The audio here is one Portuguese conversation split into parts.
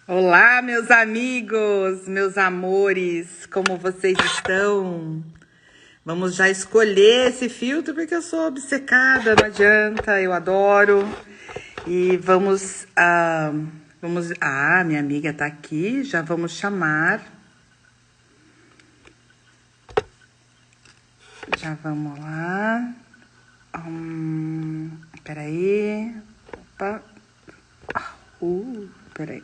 Olá, meus amigos, meus amores, como vocês estão? Vamos já escolher esse filtro porque eu sou obcecada, não adianta, eu adoro. E minha amiga tá aqui, já vamos chamar. Já vamos lá. Peraí. Opa. Peraí.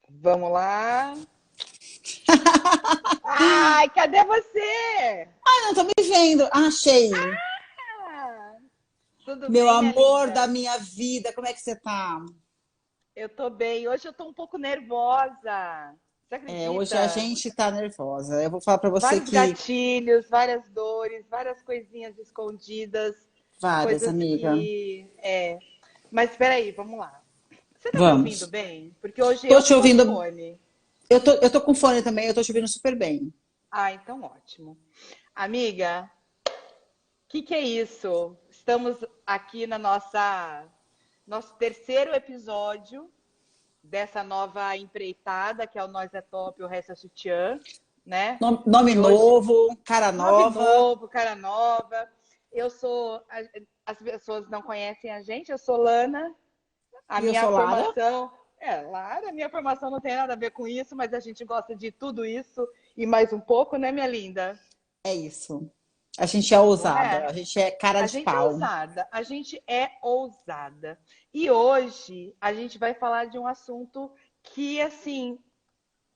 Vamos lá. Ai, cadê você? Ai, não tô me vendo. Achei. Ah, tudo Meu bem, minha amor da linda? minha vida, como é que você tá? Eu tô bem. Hoje eu tô um pouco nervosa. Você Hoje a acredita? gente tá nervosa. Eu vou falar pra você Vários que gatilhos, várias dores, várias coisinhas escondidas, várias, coisas amiga. que. Mas espera aí, vamos lá. Você tá me ouvindo Vamos. bem? Porque hoje Tô eu te que tô de ouvindo. fone. Eu tô com fone também, eu tô te ouvindo super bem. Ah, então ótimo. Amiga, que é isso? Estamos aqui na nosso terceiro episódio dessa nova empreitada, que é o Nós é Top, o Resto é Sutiã, né? Nome Que hoje, novo, cara nome nova. novo, cara nova. Eu sou, as pessoas não conhecem a gente, eu sou Lana, a E eu minha sou Lara. formação, Lara, a minha formação não tem nada a ver com isso, mas a gente gosta de tudo isso e mais um pouco, né, minha linda? É isso. A gente é Não ousada, é? a gente é cara A de gente é pau. ousada, a gente é ousada. E hoje a gente vai falar de um assunto que, assim,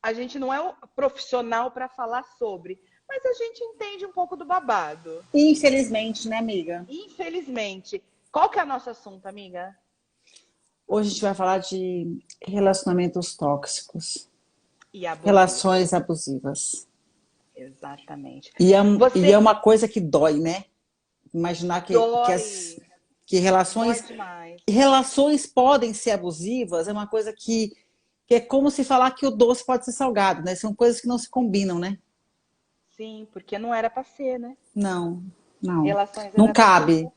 a gente não é o profissional para falar sobre, mas a gente entende um pouco do babado. Infelizmente, né, amiga? Infelizmente. Qual que é o nosso assunto, amiga? Hoje a gente vai falar de relacionamentos tóxicos, E abusivo. relações abusivas. Exatamente. E é Você uma coisa que dói, né? Imaginar dói, que dói relações, demais. relações podem ser abusivas, é uma coisa que é como se falar que o doce pode ser salgado, né? São coisas que não se combinam, né? Sim, porque não era para ser, né? Não, não. Relações Não era para ser, cabe.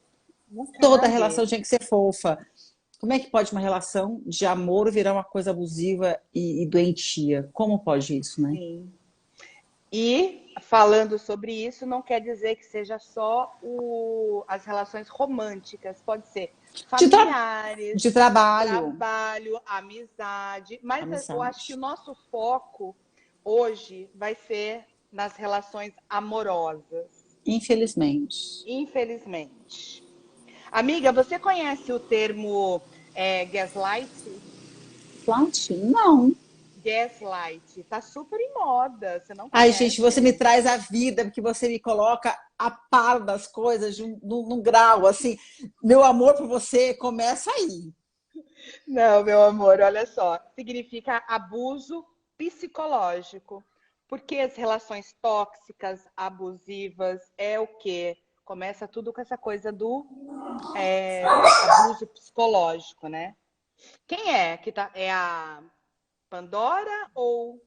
não Toda relação cabe. tinha que ser fofa. Como é que pode uma relação de amor virar uma coisa abusiva e doentia? Como pode isso, né? Sim. E falando sobre isso, não quer dizer que seja só as relações românticas, pode ser De, tra familiares, de trabalho, trabalho, amizade, mas eu acho que o amizade. nosso foco hoje vai ser nas relações amorosas, Infelizmente. infelizmente. Amiga, você conhece o termo gaslight? Flat? Não. Gaslight, tá super em moda, você não Ai, gente, você me conhece? traz a vida, porque você me coloca a par das coisas num grau, assim. Meu amor por você começa aí. Não, meu amor, olha só. Significa abuso psicológico. Porque as relações tóxicas, abusivas, é o quê? Começa tudo com essa coisa do abuso psicológico, né? Quem é que tá? É a Pandora ou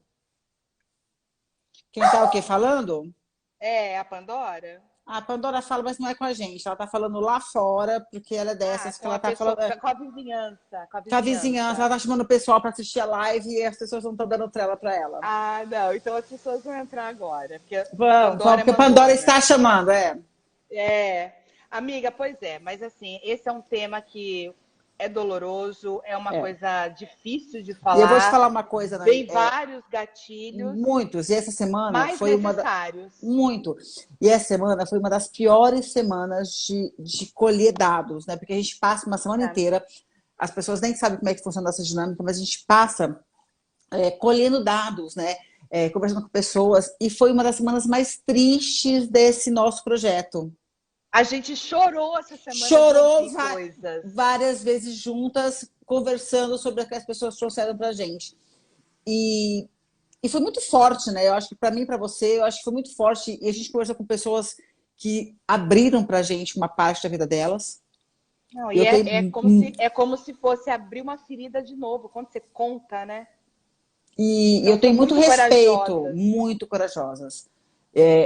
Quem tá o quê falando? é a Pandora? A Pandora fala, mas não é com a gente. Ela tá falando lá fora, porque ela é Ah, dessas que com ela a tá pessoa, falando. com a vizinhança, com a Com a vizinhança, ela vizinhança. tá chamando o pessoal para assistir a live e as pessoas não estão dando trela para ela. Ah, não, então as pessoas vão entrar agora, porque Vamos, vamos, Pandora é porque a Pandora mandona. está chamando, é. É, amiga, pois é, mas assim, esse é um tema que é doloroso, é uma É. coisa difícil de E eu vou te falar, falar uma coisa, Nani, vem vários gatilhos, muitos. E essa semana mas foi uma da, necessários. muito. E essa semana foi uma das piores semanas de colher dados, né? Porque a gente passa uma semana Tá? inteira, as pessoas nem sabem como é que funciona essa dinâmica, mas a gente passa colhendo dados, né? Conversando com pessoas, e foi uma das semanas mais tristes desse nosso projeto. A gente chorou essa semana de Chorou ouvir coisas. várias vezes juntas, conversando sobre o que as pessoas trouxeram pra gente. E, e foi muito forte, né? Eu acho que para mim, para você, eu acho que foi muito forte. E a gente conversou com pessoas que abriram pra gente uma parte da vida delas. Não, e Eu tenho é como se fosse abrir uma ferida de novo, quando você conta, né? e Então eu são tenho muito muito respeito, corajosas. muito corajosas.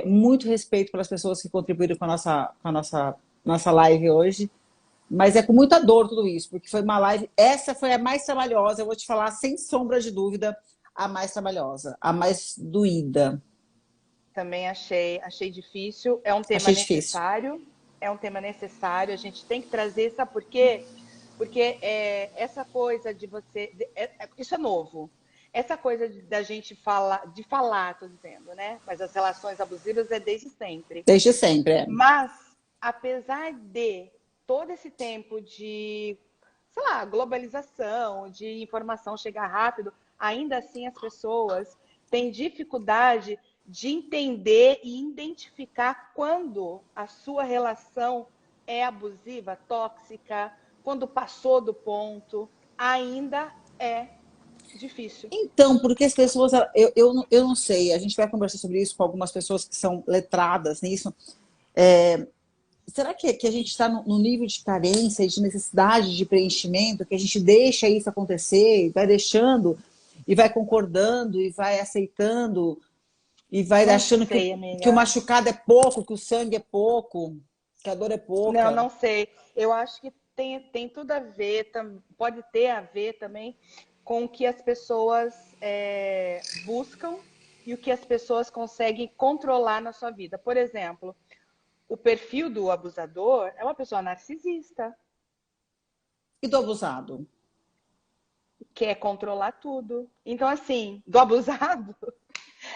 Muito respeito pelas pessoas que contribuíram com a nossa nossa live hoje. Mas é com muita dor tudo isso, porque foi uma live. Essa foi a mais trabalhosa, eu vou te falar, sem sombra de dúvida, a mais trabalhosa, a mais doída. Também achei difícil. É um tema Achei difícil. necessário. É um tema necessário. A gente tem que trazer, sabe por quê? Porque essa coisa de você. Isso é novo. Essa coisa da gente falar, tô dizendo, né? Mas as relações abusivas é desde sempre. Desde sempre, é. Mas, apesar de todo esse tempo de, sei lá, globalização, de informação chegar rápido, ainda assim as pessoas têm dificuldade de entender e identificar quando a sua relação é abusiva, tóxica, quando passou do ponto, ainda é difícil. Então, porque as pessoas, eu não sei, a gente vai conversar sobre isso com algumas pessoas que são letradas nisso. Será que a gente está no nível de carência e de necessidade de preenchimento, que a gente deixa isso acontecer, e vai deixando, e vai concordando, e vai aceitando, e vai Não achando sei, que o amiga. machucado é pouco, que o sangue é pouco, que a dor é Não, pouca? não sei. Eu acho que tem tudo a ver, pode ter a ver também com o que as pessoas buscam e o que as pessoas conseguem controlar na sua vida. Por exemplo, o perfil do abusador é uma pessoa narcisista, E do abusado? quer controlar tudo. Então, assim, do abusado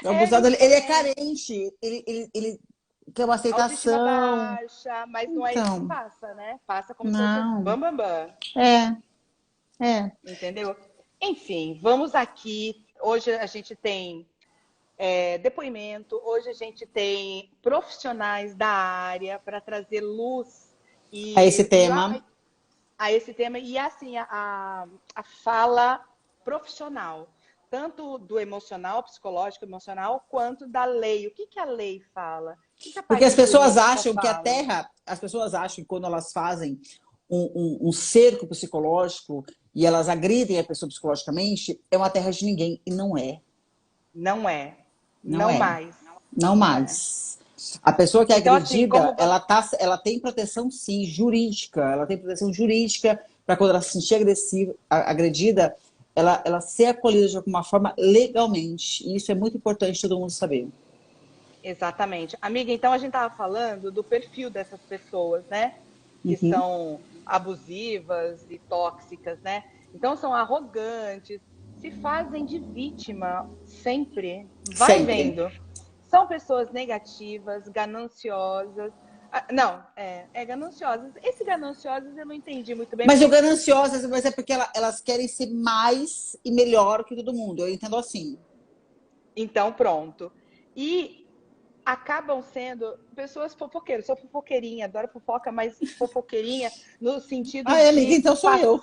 O é abusado, ele é diferente. carente, ele quer uma Autoestima aceitação. baixa, mas não é isso que Então, passa, né? Passa como se fosse não. bam, bam, bam. É, é. Entendeu? Enfim, vamos aqui. Hoje a gente tem depoimento, hoje a gente tem profissionais da área para trazer luz A esse a, tema. a esse tema e assim a fala profissional, tanto do emocional, psicológico, emocional, quanto da lei. O que, que a lei fala? O que, que a Porque as parte pessoas jurídica acham que a fala? Terra, as pessoas acham que quando elas fazem um cerco psicológico e elas agridem a pessoa psicologicamente, é uma terra de ninguém. E não é. Não é. Não Não é. mais. Não Não é. mais. A pessoa que é Então, assim, agredida, ela tem proteção, sim, jurídica. Ela tem proteção jurídica para quando ela se sentir agressiva, agredida, ela ser acolhida de alguma forma legalmente. E isso é muito importante todo mundo saber. exatamente. Amiga, então a gente estava falando do perfil dessas pessoas, né? Que Uhum. são abusivas e tóxicas, né? Então são arrogantes, se fazem de vítima sempre. Vai Sempre. vendo. São pessoas negativas, gananciosas. Ah, não, gananciosas. Esse gananciosas eu não entendi muito bem, Mas o porque. gananciosas, mas é porque elas querem ser mais e melhor que todo mundo. Eu entendo assim. Então, pronto. E acabam sendo pessoas fofoqueiras. Sou fofoqueirinha, adoro fofoca, mas fofoqueirinha no sentido Ah, é, amiga, de então sou eu.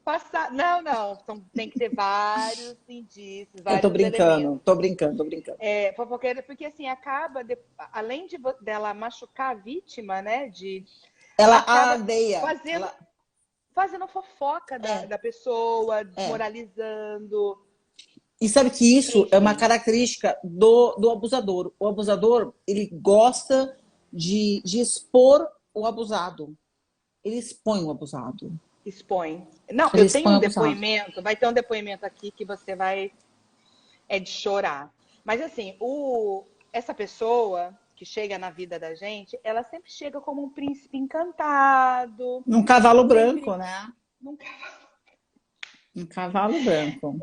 passar. Não, não. Tem que ter vários indícios, Eu tô vários elementos. brincando, tô brincando, tô brincando. Fofoqueira, porque assim, além dela machucar a vítima, né? Ela Acaba aldeia. fazendo, fazendo fofoca É, da pessoa, é. desmoralizando. E sabe que isso é uma Enfim, característica do abusador. O abusador, ele gosta de expor o abusado. Ele expõe o abusado. expõe. Não, Ele eu tenho expõe o um abusado. depoimento, vai ter um depoimento aqui que você vai de chorar. Mas assim, essa pessoa que chega na vida da gente, ela sempre chega como um príncipe encantado, Um cavalo branco, sempre né? nunca Um cavalo branco.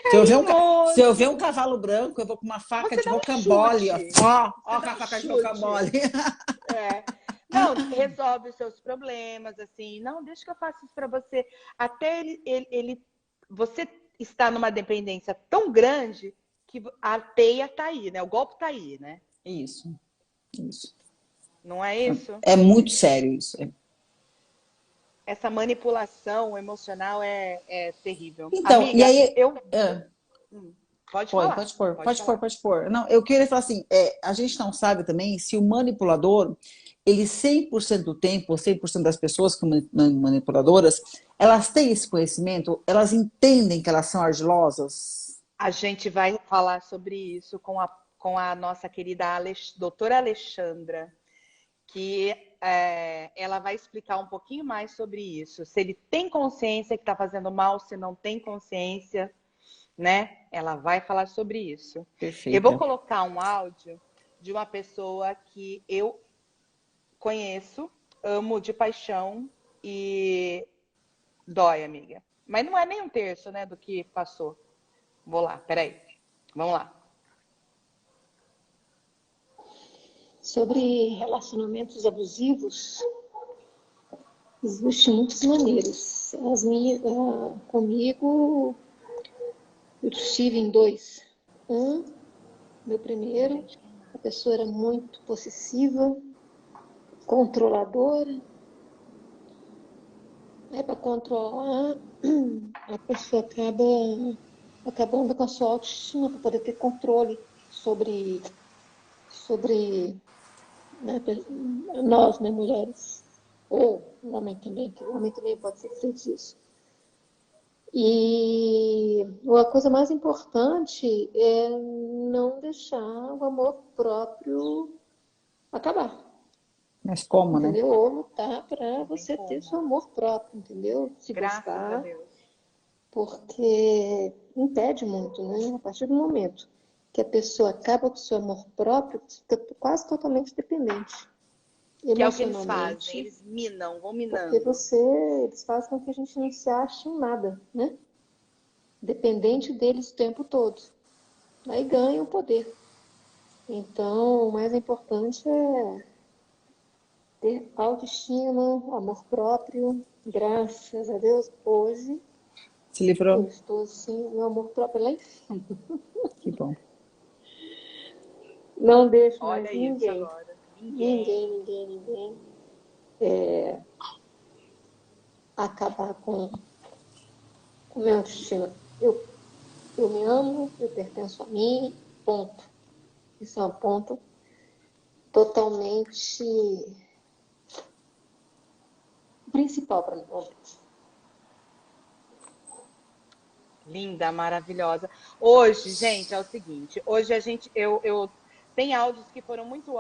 Se eu ver um carinhoso. cavalo branco, eu vou com uma faca Você de dá um rocambole, ó. chute. Ó, Você com dá a um faca de chute. rocambole. É. Não, resolve os seus problemas, assim. Não, deixa que eu faça isso para você. Até você está numa dependência tão grande que a teia tá aí, né? O golpe tá aí, né? Isso, isso. Não é isso? É muito sério isso. Essa manipulação emocional é terrível. Então, e Amiga, aí. eu. É, Pode falar, pode pôr, pode pode pôr, falar. pode pôr. Não, eu queria falar assim: a gente não sabe também se o manipulador, ele 100% do tempo, 100% das pessoas que são manipuladoras, elas têm esse conhecimento, elas entendem que elas são argilosas. A gente vai falar sobre isso com a nossa querida doutora Alexandra, que ela vai explicar um pouquinho mais sobre isso. Se ele tem consciência que está fazendo mal, se não tem consciência, né? Ela vai falar sobre isso. Perfeito. Eu vou colocar um áudio de uma pessoa que eu conheço, amo de paixão e dói, amiga. Mas não é nem um terço, né, do que passou. Vou lá, peraí. Vamos lá. Sobre relacionamentos abusivos, existem muitas maneiras. Comigo, eu estive em dois. Meu primeiro, a pessoa era muito possessiva, controladora. Aí, para controlar, a pessoa acaba andando com a sua autoestima para poder ter controle sobre né, nós, né, mulheres, ou o homem também, que o homem também pode sofrer disso. E a coisa mais importante é não deixar o amor próprio acabar. Mas como, entendeu? né? Ou lutar para você ter seu amor próprio, entendeu? Se Graças a gostar, Deus. porque impede muito, né? A partir do momento que a pessoa acaba com o seu amor próprio, fica quase totalmente dependente. Que é o que eles Emocionalmente, fazem, eles minam, vão porque minando. eles fazem com que a gente não se ache em nada, né? Dependente deles o tempo todo. Aí ganha o poder. Então, o mais importante é ter autoestima, amor próprio. Graças a Deus, hoje Se eu livrou? estou assim, meu amor próprio lá em cima. Que bom. Não deixo mais Olha isso ninguém, agora. Ninguém. ninguém acabar com minha autoestima. Eu me amo, eu pertenço a mim, ponto. Isso é um ponto totalmente principal para mim. Linda, maravilhosa. Hoje, gente, é o seguinte. Hoje a gente, eu tem áudios que foram muito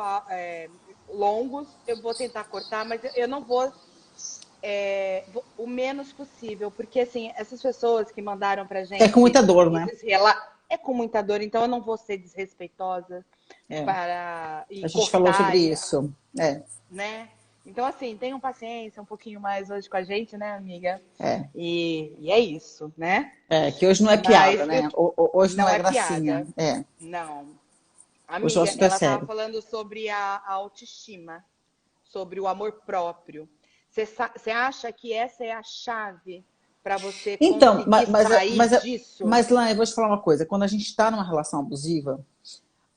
longos. Eu vou tentar cortar, mas eu não vou o menos possível, porque assim essas pessoas que mandaram pra gente É com muita dor, né? é com muita dor. Então eu não vou ser desrespeitosa para A gente falou sobre isso. Né? Então, assim, tenham paciência um pouquinho mais hoje com a gente, né, amiga? E é isso, né? Que hoje não é piada, né? Hoje não é gracinha. Piada. Não. Hoje o Amiga, assunto é ela estava sério. falando sobre a autoestima, sobre o amor próprio. Você acha que essa é a chave para você conseguir sair disso? Mas, Lan, eu vou te falar uma coisa. Quando a gente está numa relação abusiva,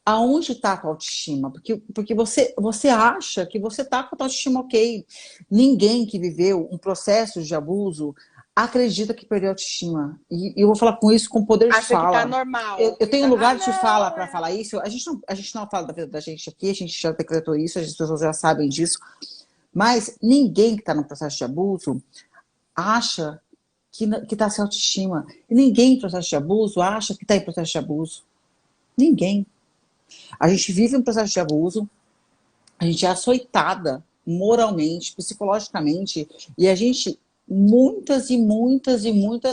aonde está a tua autoestima? Porque você acha que você está com a tua autoestima ok. Ninguém que viveu um processo de abuso acredita que perdeu a autoestima. E eu vou falar com isso com poder de fala. Acha que tá normal. Eu tenho um lugar de fala para falar isso. A gente não fala da vida da gente aqui, a gente já decretou isso, as pessoas já sabem disso. Mas ninguém que está no processo de abuso acha que está sem autoestima. E ninguém em processo de abuso acha que está em processo de abuso. Ninguém. A gente vive um processo de abuso, a gente é açoitada moralmente, psicologicamente, e a gente muitas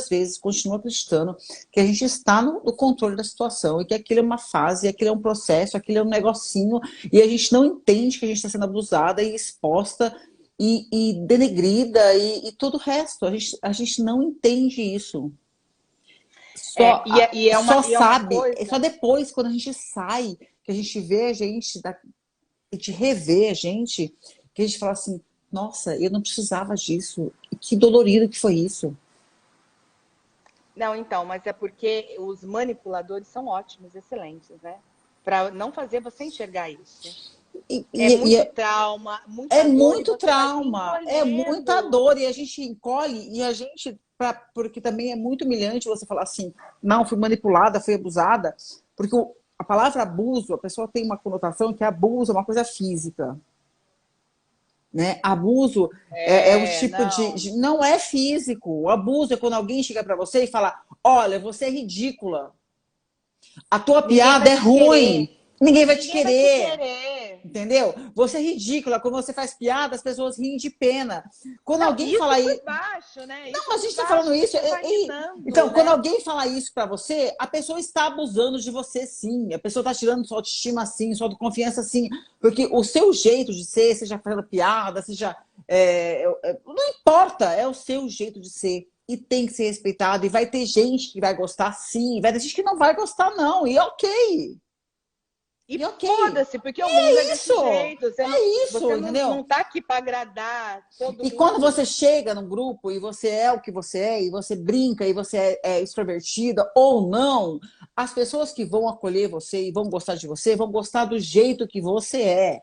vezes continua acreditando que a gente está no controle da situação e que aquilo é uma fase, aquilo é um processo, aquilo é um negocinho, e a gente não entende que a gente está sendo abusada e exposta e denegrida e todo o resto. A gente não entende isso. Só depois, quando a gente sai, que a gente vê a gente, a gente revê a gente, que a gente fala assim, nossa, eu não precisava disso. Que dolorido que foi isso. Não, então, mas é porque os manipuladores são ótimos, excelentes, né? Para não fazer você enxergar isso. Trauma, muita dor, muito trauma, é muita dor, e a gente encolhe, e a gente, porque também é muito humilhante você falar assim, não, fui manipulada, fui abusada, porque a palavra abuso, a pessoa tem uma conotação que abuso é uma coisa física. Né? Abuso é um tipo não é físico. O abuso é quando alguém chega para você e fala, olha, você é ridícula. A tua piada é ruim. Ninguém vai te querer. entendeu? Você é ridícula. Quando você faz piada, as pessoas riem de pena. Quando Não, alguém isso fala por isso... baixo, né? Isso Não, a por gente está baixo, falando isso. você vai minando, Então, né? quando alguém fala isso para você, a pessoa está abusando de você, sim. A pessoa está tirando sua autoestima, sim, sua autoconfiança, sim. Porque o seu jeito de ser, seja fazendo piada, seja... não importa, é o seu jeito de ser. E tem que ser respeitado. E vai ter gente que vai gostar, sim. Vai ter gente que não vai gostar, não. E ok. E Ok. foda-se, porque o mundo é desse Isso! jeito. Isso, Você entendeu? não tá aqui para agradar todo E quando mundo. você chega num grupo e você é o que você é, e você brinca, e você é extrovertida ou não, as pessoas que vão acolher você e vão gostar de você, vão gostar do jeito que você é.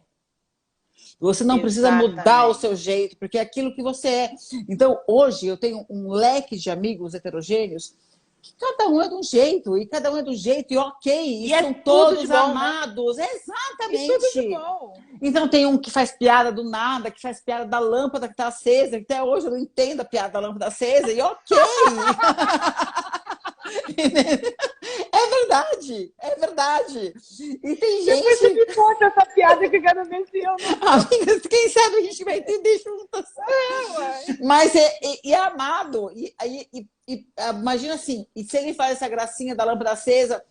Você não precisa mudar o Exatamente. seu jeito, porque é aquilo que você é. Então, hoje, eu tenho um leque de amigos heterogêneos que cada um é de um jeito, e cada um é de um jeito, e ok, e E é são tudo de todos bom, né? amados. E tudo de Exatamente. bom. Então tem um que faz piada do nada, que faz piada da lâmpada que está acesa, que até hoje eu não entendo a piada da lâmpada acesa, e ok! É verdade, é verdade. E tem Depois você gente... me conta essa piada que eu quero ver se eu não... Amigas, quem sabe a gente vai entender juntas. Ué. Mas é amado. Imagina assim, e se ele faz essa gracinha da lâmpada acesa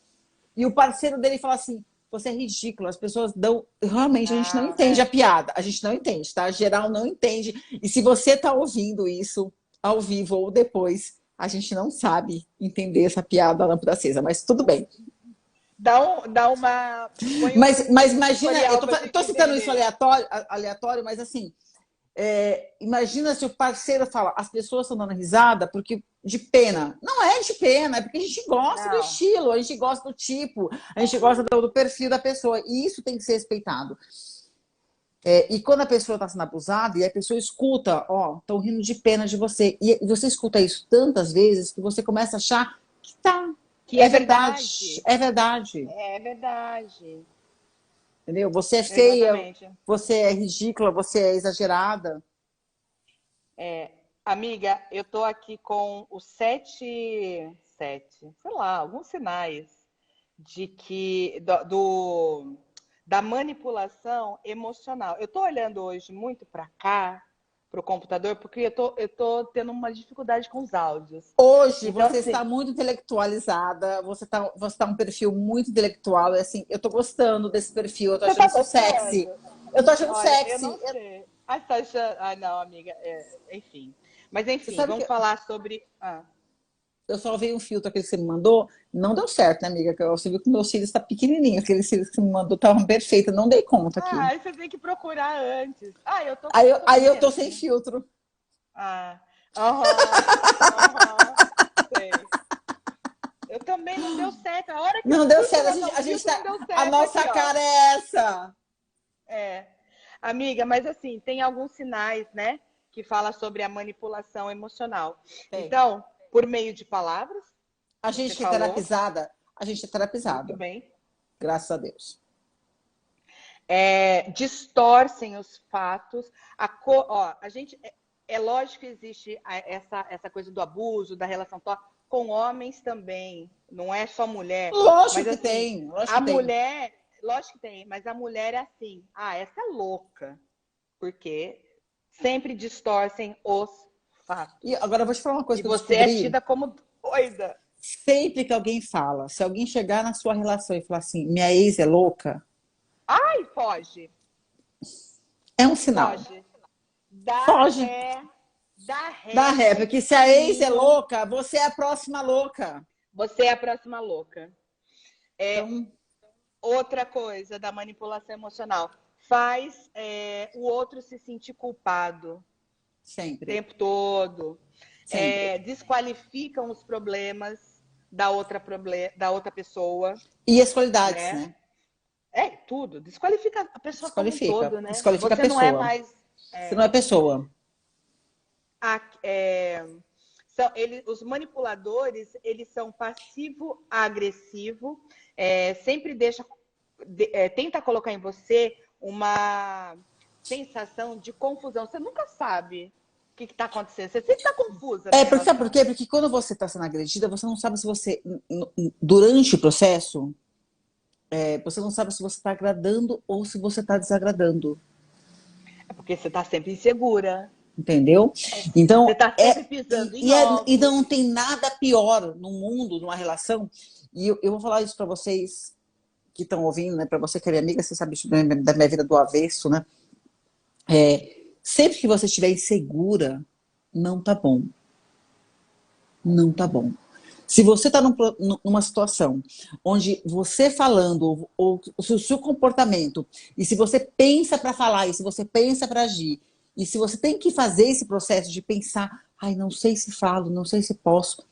e o parceiro dele fala assim, você é ridículo, as pessoas dão... Realmente, a gente não Não, entende a piada. A gente não entende, tá? Geral não entende. E se você tá ouvindo isso ao vivo ou depois, a gente não sabe entender essa piada da lâmpada acesa, mas tudo bem. Dá uma... Põe Mas imagina, eu tutorial pra tô gente citando isso entender. aleatório, mas assim, imagina se o parceiro fala, as pessoas estão dando risada porque de pena. Não é de pena, é porque a gente gosta do Não. estilo, a gente gosta do tipo, a gente gosta do perfil da pessoa, e isso tem que ser respeitado. E quando a pessoa está sendo abusada e a pessoa escuta, ó, estão rindo de pena de você, e você escuta isso tantas vezes que você começa a achar que tá. Que é verdade. É verdade. É verdade. Entendeu? Você é feia, Exatamente. você é ridícula, você é exagerada. Amiga, eu tô aqui com os sei lá, alguns sinais de que da manipulação emocional. Eu tô olhando hoje muito para cá, para o computador, porque eu tô tendo uma dificuldade com os áudios. Hoje Então, você assim, está muito intelectualizada, você tá um perfil muito intelectual, e assim, eu tô gostando desse perfil, eu tô você achando tá isso sexy. gostando? Eu tô achando Olha, eu sexy. não sei. Ah, você tá achando... Ah, não, amiga. Enfim. Mas, Você enfim, sabe vamos que falar sobre... Ah. eu salvei um filtro aquele que você me mandou, não deu certo, né, amiga? Você viu que meus cílios estão pequenininhos, aqueles cílios que você me mandou estavam perfeitos, não dei conta aqui. Aí você tem que procurar antes. Ah, Aí eu tô sem mesmo. filtro. Ah, aham, sei. Eu também não deu certo. A hora que eu Não deu fui certo, colocar o a gente filtro, não tá. deu A certo nossa aqui, ó. cara é essa. É. Amiga, mas assim, tem alguns sinais, né, que fala sobre a manipulação emocional. Tem. Então, por meio de palavras, A você gente que é falou, terapizada, a gente é muito terapizada, bem. graças a Deus. Distorcem os fatos. Ó, a gente é lógico que existe essa coisa do abuso, da relação tóxica, com homens também, não é só mulher. Lógico Mas que assim, tem, lógico a que tem. mulher, lógico que tem, mas a mulher é assim, essa é louca, porque sempre distorcem os E fatos. agora eu vou te falar uma coisa E que eu você é descobri. tida como doida. Sempre que alguém fala, se alguém chegar na sua relação e falar assim, minha ex é louca, Ai, foge, é um sinal. foge. Dá Foge. ré, dá ré, Dá ré, segue porque o se a ex é caminho. louca, você é a próxima louca. Você é a próxima louca. Então, Outra coisa da manipulação emocional. Faz o outro se sentir culpado o sempre, tempo todo. sempre. Desqualificam os problemas da outra pessoa, E as qualidades, né? né? Tudo. Desqualifica a pessoa como um Desqualifica. todo, né? Desqualifica a Você não é pessoa. mais... Você não é pessoa. Os manipuladores, eles são passivo-agressivo, sempre tenta colocar em você uma sensação de confusão. Você nunca sabe o que está acontecendo. Você sempre está confusa na Porque, sabe por relação. quê? Porque quando você está sendo agredida, você não sabe se você, durante o processo, você não sabe se você está agradando ou se você está desagradando. É porque você tá sempre insegura. Entendeu? Você Então, tá sempre pisando em e ovos. não tem nada pior no mundo, numa relação. E eu vou falar isso para vocês que estão ouvindo, né? Para você que é minha amiga, você sabe da minha vida do avesso, né? Sempre que você estiver insegura, não tá bom. Não tá bom. Se você está numa situação onde você falando, ou o seu comportamento, e se você pensa para falar, e se você pensa para agir, e se você tem que fazer esse processo de pensar, ai, não sei se falo, não sei se posso,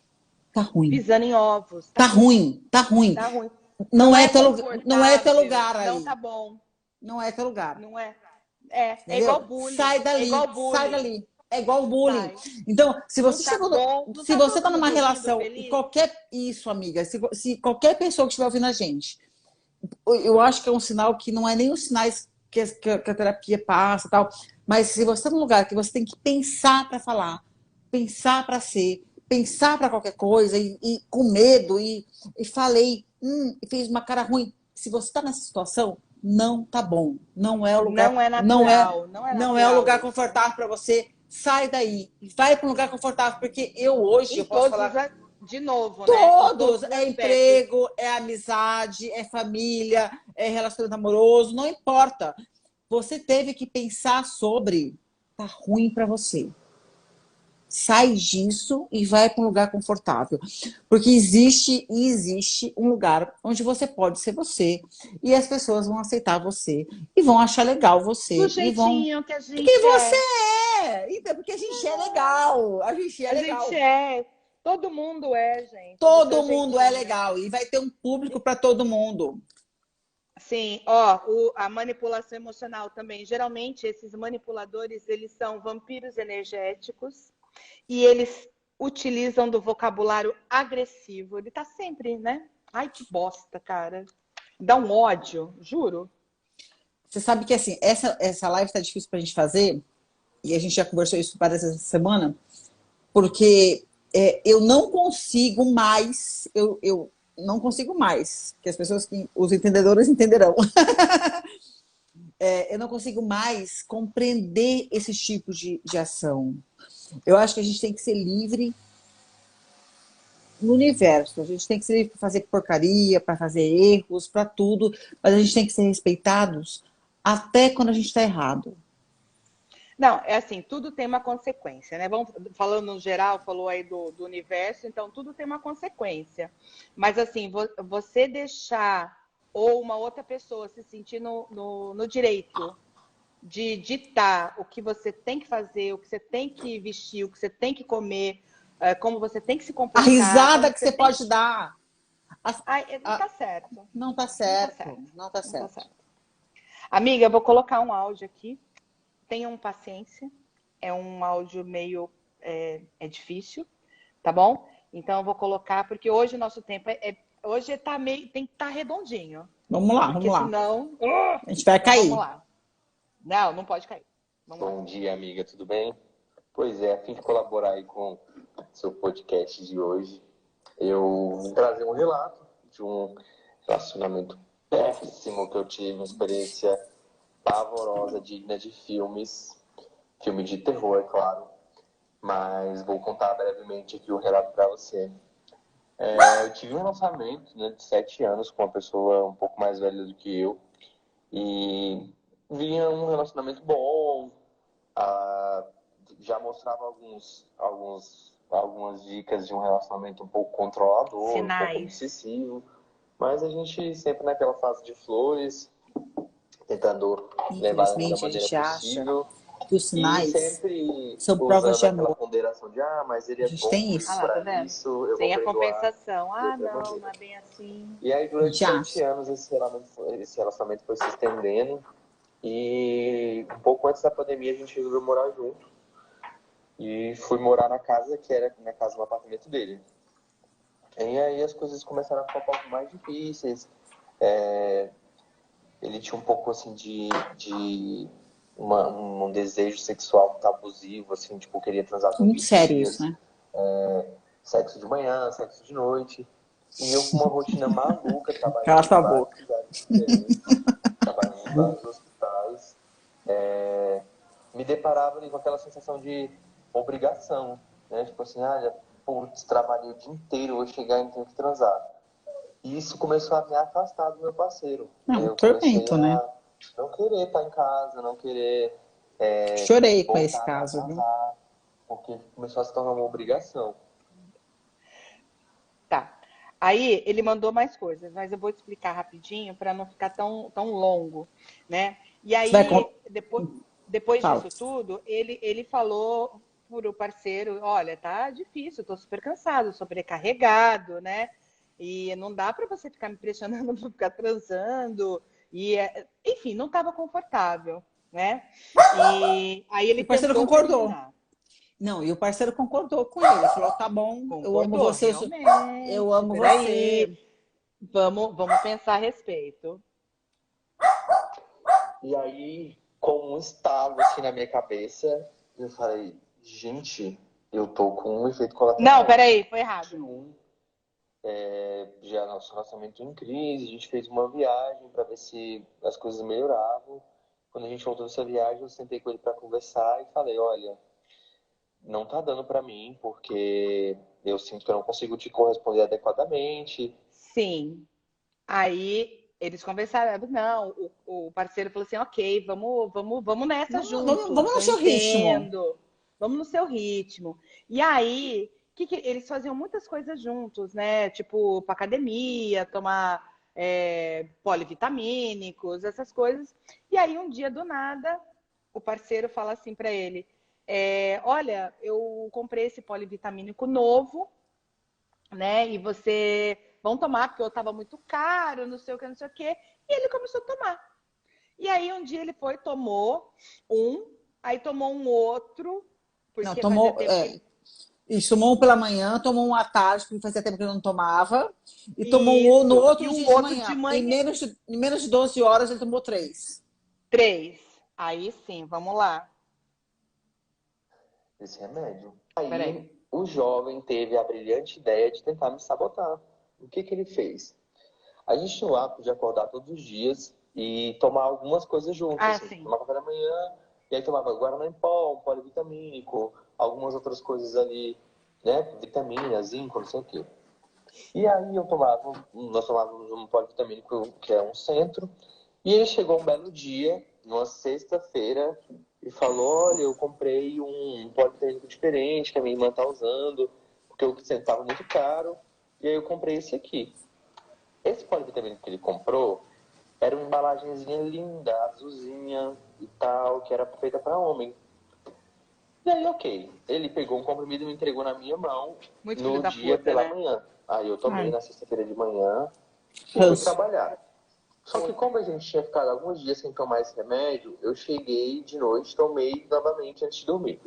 tá ruim. Pisando em ovos. Tá ruim, tá ruim. Tá ruim. Não é teu confortável, lugar não aí. tá bom. Não é teu lugar. Não é. É igual Entendeu? bullying. Sai dali, É igual bullying. sai dali. É igual bullying. Sai. Então, se Não você tá chegou, bom, não se tá você todo tá numa mundo rindo, relação e feliz. isso, amiga, se qualquer pessoa que estiver ouvindo a gente, eu acho que é um sinal que não é nem os sinais que a terapia passa, tal, mas se você está num lugar que você tem que pensar para falar, pensar para ser, pensar para qualquer coisa e com medo e falei, e fez uma cara ruim. Se você está nessa situação, não tá bom. Não é o lugar, Não é natural. não é o lugar Isso. confortável para você. Sai daí e vai para um lugar confortável, porque hoje Em eu posso todos falar de novo, né? Em todos, todos os é aspectos. emprego, é amizade, é família, é relacionamento amoroso, não importa. Você teve que pensar sobre, tá ruim para você. Sai disso e vai para um lugar confortável. Porque existe um lugar onde você pode ser você e as pessoas vão aceitar você e vão achar legal Do você e vão. jeitinho que a Porque gente você é. então, porque a gente é legal. A gente é A gente legal. é. Todo mundo é, gente, do seu Todo mundo é jeitinho. legal e vai ter um público para todo mundo. Sim, ó, a manipulação emocional também. Geralmente, esses manipuladores, eles são vampiros energéticos e eles utilizam do vocabulário agressivo. Ele tá sempre, né? Ai, que bosta, cara. Dá um ódio, juro. Você sabe que assim, essa live tá difícil pra gente fazer, e a gente já conversou isso várias vezes essa semana, porque eu não consigo mais, eu não consigo mais, que as pessoas, os entendedores entenderão. Eu não consigo mais compreender esse tipo de ação. Eu acho que a gente tem que ser livre no universo. A gente tem que ser livre para fazer porcaria, para fazer erros, para tudo, mas a gente tem que ser respeitados até quando a gente está errado. Não, é assim, tudo tem uma consequência, né? Vamos falando no geral, falou aí do universo, então tudo tem uma consequência. Mas assim, você deixar ou uma outra pessoa se sentir no direito de ditar o que você tem que fazer, o que você tem que vestir, o que você tem que comer, como você tem que se A comportar, risada como que você pode dar. Ai, não tá certo. Não tá Não tá certo. certo. Não tá Não tá certo. certo. Amiga, eu vou colocar um áudio aqui. Tenham paciência. É um áudio meio difícil, tá bom? Então eu vou colocar, porque hoje o nosso tempo hoje tá meio, tem que estar redondinho. Vamos lá, Porque vamos lá. senão. A gente vai Então cair. vamos lá. Não, não pode cair. Vamos lá. Bom dia, amiga, tudo bem? Pois é, a fim de colaborar aí com seu podcast de hoje, eu vim trazer um relato de um relacionamento péssimo que eu tive, uma experiência pavorosa, digna de filme de terror, é claro, mas vou contar brevemente aqui o relato para você. Eu tive um relacionamento, né, de 7 anos com uma pessoa um pouco mais velha do que eu e vinha um relacionamento bom, já mostrava algumas dicas de um relacionamento um pouco controlador, Sinais. um pouco obsessivo, mas a gente sempre naquela fase de flores, tentando levar da Infelizmente, a maneira gente acha possível. que os E sinais sempre são provas de usando aquela amor. ponderação de, mas ele A é gente bom tem isso. Ah lá, tá para vendo? isso, eu Sem vou a perdoar compensação. de Ah, outra não, maneira. não é bem assim. E aí, durante Já. 7 anos, esse relacionamento foi se estendendo. E um pouco antes da pandemia, a gente resolveu morar junto. E fui morar na casa, que era minha casa, no apartamento dele. E aí as coisas começaram a ficar um pouco mais difíceis. Ele tinha um pouco, assim, um desejo sexual abusivo, assim, tipo, queria transar todos Muito os sério dias. isso, né? Sexo de manhã, sexo de noite. E eu com uma rotina maluca, Cala trabalhando em sua vários boca. lugares diferentes, trabalhando em vários hospitais, me deparava ali com aquela sensação de obrigação, né? Tipo assim, putz, trabalhei o dia inteiro, vou chegar e tenho que transar. E isso começou a me afastar do meu parceiro. Não, Eu comecei tormento, né? a não querer estar em casa, não querer Chorei com esse voltar a caso, viu? transar, porque começou a se tornar uma obrigação. Tá. Aí ele mandou mais coisas, mas eu vou te explicar rapidinho para não ficar tão longo, né? E Você vai aí, depois Fala. disso tudo, ele falou pro parceiro, olha, tá difícil, eu tô super cansado, sobrecarregado, né? E não dá para você ficar me pressionando para ficar transando. Enfim, não estava confortável, né? E aí E ele o parceiro tentou concordou. terminar. Não, e o parceiro concordou com ele. Falou, tá bom, eu amo Concordou, você. realmente. Eu amo Peraí, você. vamos pensar a respeito. E aí, com um estalo assim na minha cabeça, eu falei, gente, eu tô com um efeito colateral. Não, peraí, foi errado. Já nosso relacionamento em crise, a gente fez uma viagem para ver se as coisas melhoravam. Quando a gente voltou dessa viagem, eu sentei com ele para conversar e falei, olha, não tá dando para mim, porque eu sinto que eu não consigo te corresponder adequadamente. Sim. Aí eles conversaram, não, o parceiro falou assim, ok, vamos nessa juntos, Vamos no eu seu ritmo. entendo, vamos no seu ritmo. E aí, eles faziam muitas coisas juntos, né? Tipo, pra academia, tomar polivitamínicos, essas coisas. E aí, um dia, do nada, o parceiro fala assim pra ele, olha, eu comprei esse polivitamínico novo, né? E vão tomar, porque eu tava muito caro, não sei o que, não sei o que. E ele começou a tomar. E aí um dia ele foi, tomou aí tomou um outro, Não, porque fazia tomou. tempo que. Isso, tomou um pela manhã, tomou um à tarde, porque fazia tempo que ele não tomava, e tomou no Isso. outro E o dia de outro manhã. de manhã. Em menos de 12 horas ele tomou 3. 3. Aí sim, vamos lá. Esse remédio. Aí Peraí. o jovem teve a brilhante ideia de tentar me sabotar. O que ele fez? A gente tinha o hábito de acordar todos os dias e tomar algumas coisas juntos. Assim, Sim. tomar café da manhã, e aí tomava guaraná em pó, um polivitamínico, algumas outras coisas ali, né? Vitaminas, zinco, não sei o quê. E aí nós tomávamos um polivitamínico que é um centro, e ele chegou um belo dia, numa sexta-feira, e falou, olha, eu comprei um polivitamínico diferente que a minha irmã tá usando, porque o que estava muito caro, e aí eu comprei esse aqui. Esse polivitamínico que ele comprou era uma embalagenzinha linda, azulzinha e tal, que era feita para homem. E aí, ok. Ele pegou um comprimido e me entregou na minha mão Muito filho no da dia puta, pela né? manhã. Aí eu tomei na sexta-feira de manhã e fui Ranço. trabalhar. Só que como a gente tinha ficado alguns dias sem tomar esse remédio, eu cheguei de noite, tomei novamente antes de dormir.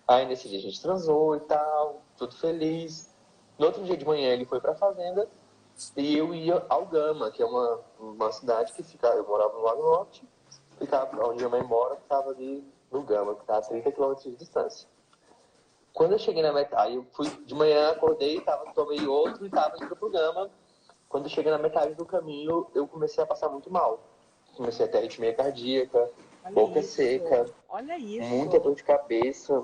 Aí nesse dia a gente transou e tal, tudo feliz. No outro dia de manhã ele foi pra fazenda e eu ia ao Gama, que é uma cidade que fica... Eu morava no Lago Norte, ficava onde minha mãe mora, ficava ali no Gama, que está a 30 km de distância. Quando eu cheguei na metade, aí eu fui de manhã, acordei, tomei outro e estava indo pro Gama. Quando eu cheguei na metade do caminho, eu comecei a passar muito mal. Comecei a ter arritmia cardíaca, boca seca, Olha isso. muita dor de cabeça.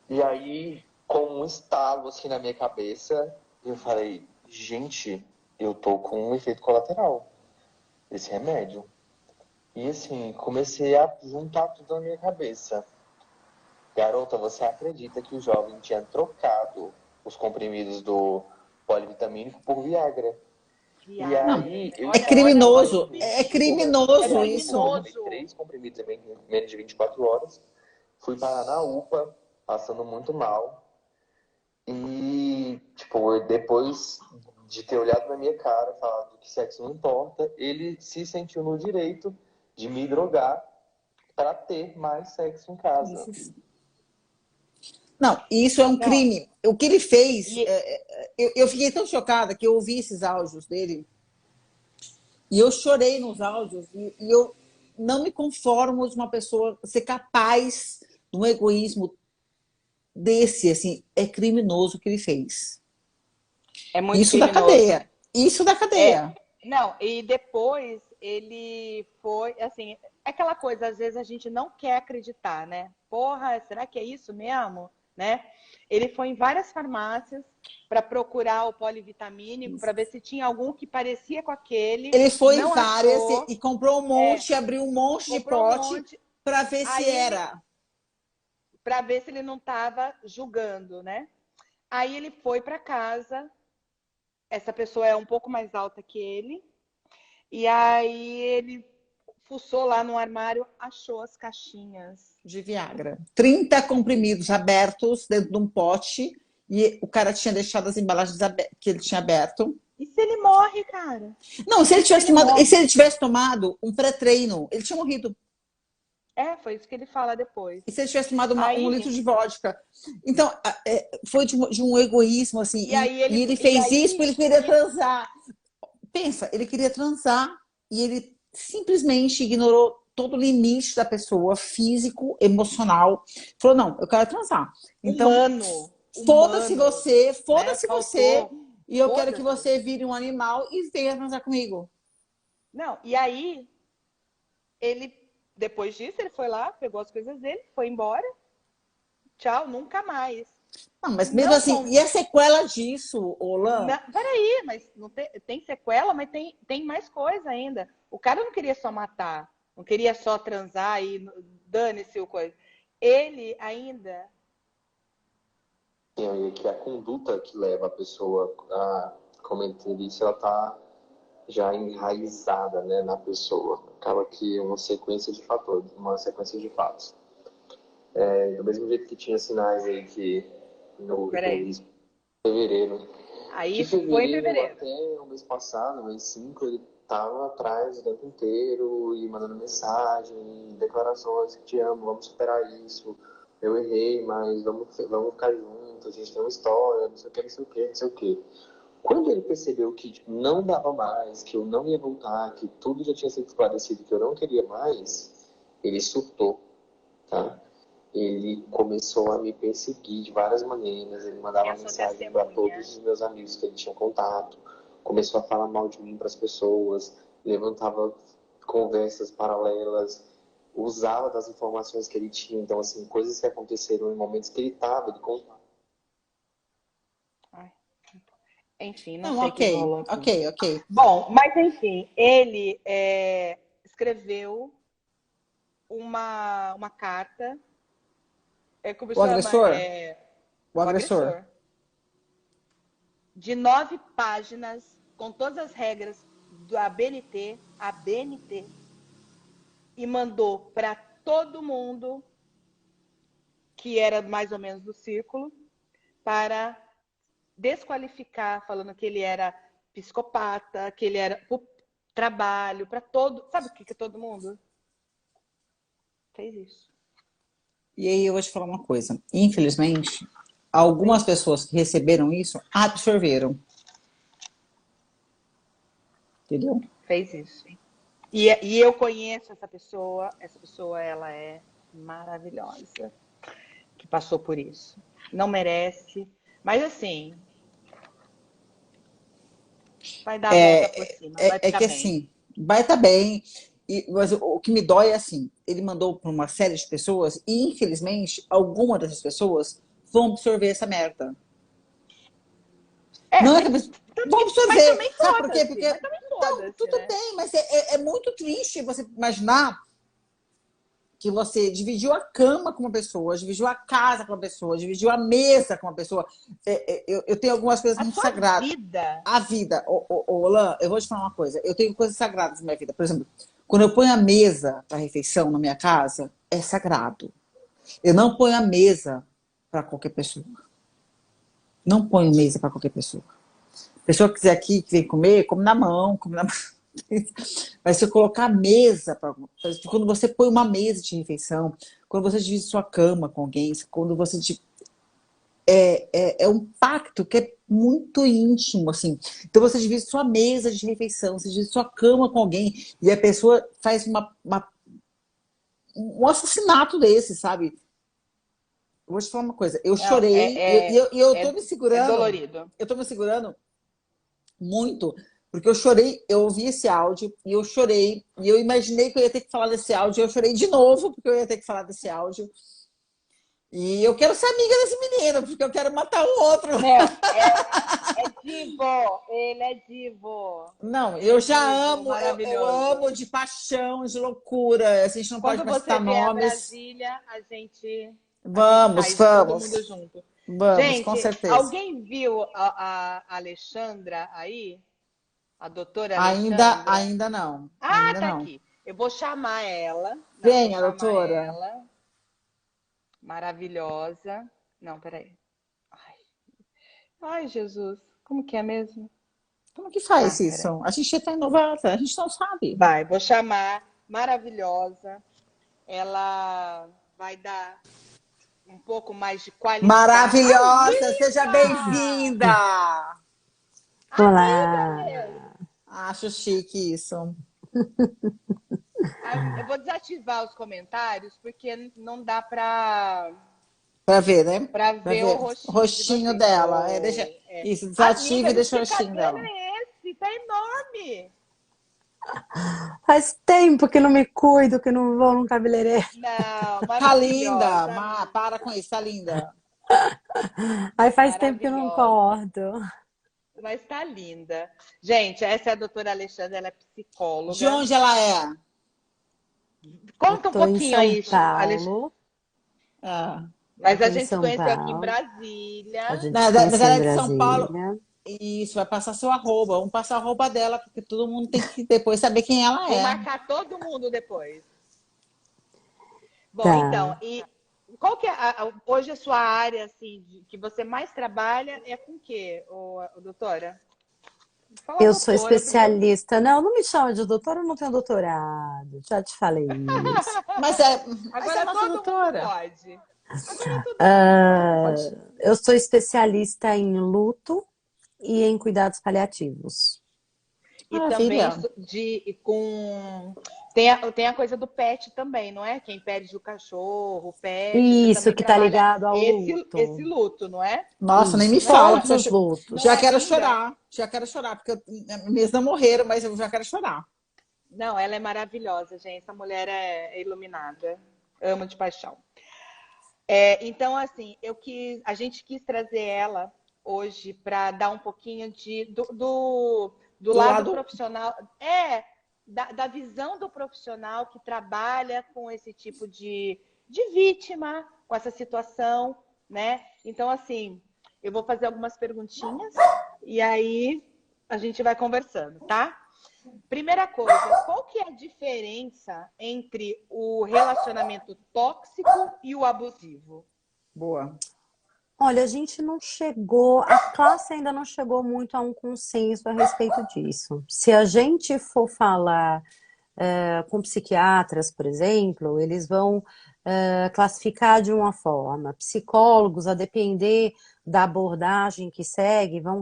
E aí, com um estalo assim na minha cabeça, eu falei, gente, eu tô com um efeito colateral desse remédio. E assim, comecei a juntar tudo na minha cabeça. Garota, você acredita que o jovem tinha trocado os comprimidos do polivitamínico por Viagra? E aí, É criminoso. É criminoso aí, isso. eu tomei 3 comprimidos em menos de 24 horas. Fui parar na UPA, passando muito mal. E, tipo, depois de ter olhado na minha cara, falado que sexo não importa, ele se sentiu no direito de me drogar para ter mais sexo em casa. Não, isso é um crime. O que ele fez, E- eu fiquei tão chocada que eu ouvi esses áudios dele e eu chorei nos áudios e eu não me conformo de uma pessoa ser capaz de um egoísmo desse, assim, é criminoso o que ele fez. É muito Isso da criminoso. cadeia. Isso da cadeia. Não, e depois ele foi, assim, é aquela coisa, às vezes a gente não quer acreditar, né? Porra, será que é isso mesmo? Né? Ele foi em várias farmácias para procurar o polivitamínico, para ver se tinha algum que parecia com aquele. Ele foi em Não várias achou, e comprou um monte, abriu um monte de comprou um pote monte, para ver se aí era. para ver se ele não estava julgando, né? Aí ele foi para casa, essa pessoa é um pouco mais alta que ele, e aí ele fuçou lá no armário, achou as caixinhas. De Viagra. 30 comprimidos abertos dentro de um pote e o cara tinha deixado as embalagens que ele tinha aberto. E se ele morre, cara? Não, se ele tivesse tomado, morre? e se ele tivesse tomado um pré-treino, ele tinha morrido. Foi isso que ele fala depois. E se ele tivesse tomado Aí- um litro de vodka? Então, foi de um egoísmo, assim. E aí ele- fez e aí- isso porque ele queria transar. Pensa, ele queria transar e ele simplesmente ignorou todo o limite da pessoa, físico, emocional. Falou, não, eu quero transar. Então, Humano. foda-se humano, você, foda-se né? você, Faltou. e eu quero que Foda-se. você vire um animal e venha transar comigo. Não, e aí ele, depois disso, ele foi lá, pegou as coisas dele, foi embora. Tchau, nunca mais. Não, mas mesmo Não, assim, não. e a sequela disso, Olan? Peraí, mas não tem sequela, mas tem mais coisa ainda. O cara não queria só matar, não queria só transar e dane-se o coisa. Ele ainda. E aí que a conduta que leva a pessoa a cometer isso, ela tá já enraizada, né, na pessoa. Acaba que é uma sequência de fatores, uma sequência de fatos. Do mesmo jeito que tinha sinais aí que no Peraí. mês de fevereiro. Aí De foi em fevereiro. até o mês passado, mês 5, ele tava atrás o tempo inteiro e mandando mensagem, declarações que te amo, vamos superar isso. Eu errei, mas vamos ficar juntos, a gente tem uma história, não sei o que, não sei o que, não sei o que. Quando ele percebeu que tipo, não dava mais, que eu não ia voltar, que tudo já tinha sido esclarecido, que eu não queria mais, ele surtou, tá? Ele começou a me perseguir de várias maneiras, ele mandava mensagem para todos os meus amigos que ele tinha contato, começou a falar mal de mim para as pessoas, levantava conversas paralelas, usava das informações que ele tinha, então assim, coisas que aconteceram em momentos que ele estava, ele contava. Enfim, não sei o que rolou aqui. Ok. Bom, mas enfim, ele escreveu uma carta. Como O chama? agressor? O agressor. De 9 páginas, com todas as regras da ABNT, e mandou para todo mundo que era mais ou menos do círculo para desqualificar, falando que ele era psicopata, que ele era pro trabalho, para todo. Sabe o que todo mundo fez isso? E aí eu vou te falar uma coisa. Infelizmente, algumas pessoas que receberam isso absorveram. Entendeu? Fez isso. E eu conheço essa pessoa ela é maravilhosa, que passou por isso. Não merece, mas assim, vai dar a volta por cima, vai É ficar que bem. assim, vai estar bem, mas o que me dói é assim, ele mandou para uma série de pessoas e infelizmente algumas dessas pessoas vão absorver essa merda. Não é que vão absorver. Também Sabe por quê? Porque então, tudo né? bem, mas é muito triste você imaginar que você dividiu a cama com uma pessoa, dividiu a casa com uma pessoa, dividiu a mesa com uma pessoa. Eu tenho algumas coisas muito sagradas. A vida. Olan, eu vou te falar uma coisa. Eu tenho coisas sagradas na minha vida. Por exemplo, quando eu ponho a mesa para refeição na minha casa, é sagrado. Eu não ponho a mesa para qualquer pessoa. Não ponho mesa para qualquer pessoa. A pessoa que quiser aqui, que vem comer, come na mão, come na mão. Mas se eu colocar a mesa, quando você põe uma mesa de refeição, quando você divide sua cama com alguém, quando você é um pacto que é muito íntimo, assim. Então você divide sua mesa de refeição, você divide sua cama com alguém e a pessoa faz um assassinato desse, sabe? Eu vou te falar uma coisa, eu chorei e eu tô me segurando. É dolorido. Eu tô me segurando muito, porque eu chorei, eu ouvi esse áudio e eu chorei, e eu imaginei que eu ia ter que falar desse áudio, e eu chorei de novo porque eu ia ter que falar desse áudio. E eu quero ser amiga desse menino, porque eu quero matar o outro. Meu, é divo, ele é divo. Não, eu já Divo, amo, eu maravilhoso. amo de paixão, de loucura. A gente não pode Quando mais você citar vier a nomes. Brasília, a gente Vamos, faz todo vamos, mundo junto. vamos, com Gente, certeza. alguém viu a Alexandra aí? A doutora Alexandra? Ainda não, Ah, ainda tá não. aqui. Eu vou chamar ela. Não, Venha, vou chamar doutora. ela. Maravilhosa. Não, peraí. Ai, Jesus. Como que é mesmo? Como que faz Peraí. isso? A gente está inovada, a gente não sabe. Vai, vou chamar. Maravilhosa. Ela vai dar um pouco mais de qualidade. Maravilhosa, seja Amiga! bem-vinda! Amiga Olá! mesmo. Acho chique isso. Eu vou desativar os comentários, porque não dá para Pra ver, né? Pra Pra ver ver o o rostinho, rostinho de vocês. dela. Oh, Deixa... é. Isso, desativa Amiga, e deixa o que rostinho cabelo dela. é esse? Tá enorme. Faz tempo que não me cuido, que não vou num cabeleireiro. Não, Tá linda, maravilhosa. para com isso, tá linda. Aí faz tempo que eu não Maravilhosa. corto. Mas tá linda. Gente, essa é a doutora Alexandra, ela é psicóloga. De onde ela é? Conta Eu um tô em pouquinho São aí, Paulo. Ah. Mas Eu a tô em gente se São conheceu aqui em Paulo. Brasília. A gente Mas se ela conheceu em é de São Paulo. Brasília. Isso, vai passar seu arroba. Vamos passar o arroba dela, porque todo mundo tem que depois saber quem ela Vou é. marcar todo mundo depois. Bom, Tá. então, e qual que é hoje a sua área assim que você mais trabalha é com o quê, doutora? Fala Eu sou doutora, porque especialista. Não me chama de doutora, eu não tenho doutorado. Já te falei isso. Mas é agora a nossa todo mundo doutora. pode. Agora todo mundo pode. Eu sou especialista em luto e em cuidados paliativos. E também Maravilha. tem a coisa do pet também, não é? Quem perde o cachorro, o pet, você Isso, também que tá trabalha ligado ao esse luto. luto, não é? Nossa, nem me Isso, fala. todos os lutos. Não Já é quero linda? chorar. Já quero chorar, porque meus não morreram, mas eu já quero chorar. Não, ela é maravilhosa, gente. Essa mulher é iluminada. Amo de paixão. Então, assim, a gente quis trazer ela hoje para dar um pouquinho do lado profissional. Da visão do profissional que trabalha com esse tipo de vítima, com essa situação, né? Então, assim, eu vou fazer algumas perguntinhas e aí a gente vai conversando, tá? Primeira coisa, qual que é a diferença entre o relacionamento tóxico e o abusivo? Boa. Olha, a gente não chegou, a classe ainda não chegou muito a um consenso a respeito disso. Se a gente for falar com psiquiatras, por exemplo, eles vão classificar de uma forma. Psicólogos, a depender da abordagem que segue, vão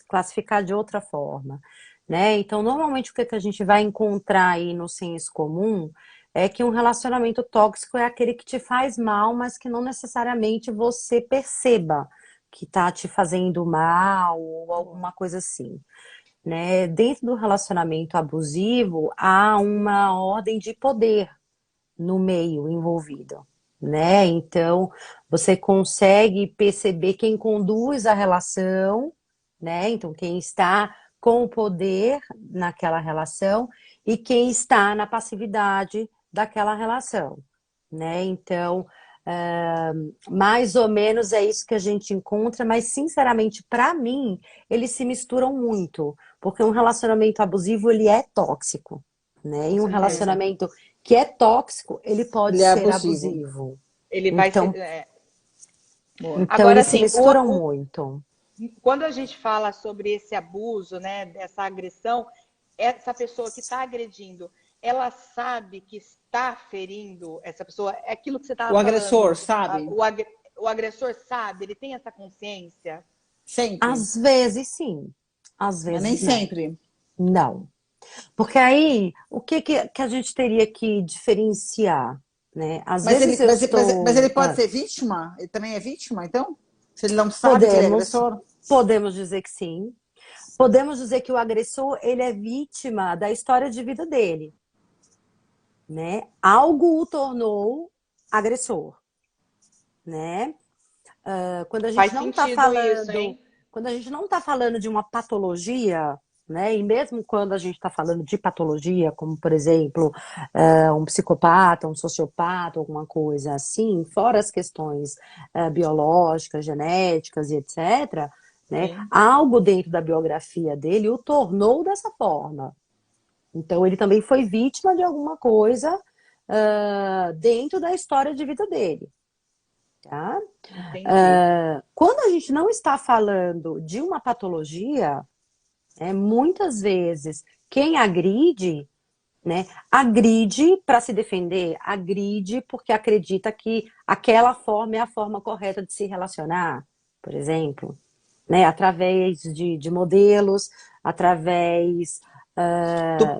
classificar de outra forma. Né? Então, normalmente, o que a gente vai encontrar aí no senso comum é que um relacionamento tóxico é aquele que te faz mal, mas que não necessariamente você perceba que está te fazendo mal ou alguma coisa assim. Né? Dentro do relacionamento abusivo, há uma ordem de poder no meio envolvido. Né? Então, você consegue perceber quem conduz a relação, né? Então, quem está com o poder naquela relação e quem está na passividade daquela relação, né? Então, mais ou menos é isso que a gente encontra, mas sinceramente, para mim, eles se misturam muito, porque um relacionamento abusivo, ele é tóxico, né? E um relacionamento que é tóxico, ele pode ser abusivo. Ele vai então, ser... Então, agora, eles assim, se misturam muito. Quando a gente fala sobre esse abuso, né, dessa agressão, essa pessoa que está agredindo, ela sabe que está ferindo essa pessoa? É aquilo que você estava falando. O agressor sabe? O agressor sabe? Ele tem essa consciência? Sempre. Às vezes, sim. Às vezes, mas nem sempre. Não. Porque aí, o que a gente teria que diferenciar? Né? Às vezes mas ele pode ser vítima? Ele também é vítima, então? Se ele não sabe que ele é agressor? Podemos dizer que sim. podemos dizer que o agressor, ele é vítima da história de vida dele, né? Algo o tornou agressor, né? Quando a gente Faz não está sentido isso, falando, hein? quando a gente não está falando de uma patologia, né? E mesmo quando a gente está falando de patologia, como por exemplo, um psicopata, um sociopata, alguma coisa assim, fora as questões biológicas, genéticas e etc., né? Sim. Algo dentro da biografia dele o tornou dessa forma. Então ele também foi vítima de alguma coisa dentro da história de vida dele. Tá? Entendi. Quando a gente não está falando de uma patologia, muitas vezes quem agride, né, agride para se defender, agride porque acredita que aquela forma é a forma correta de se relacionar, por exemplo, né, através de modelos, através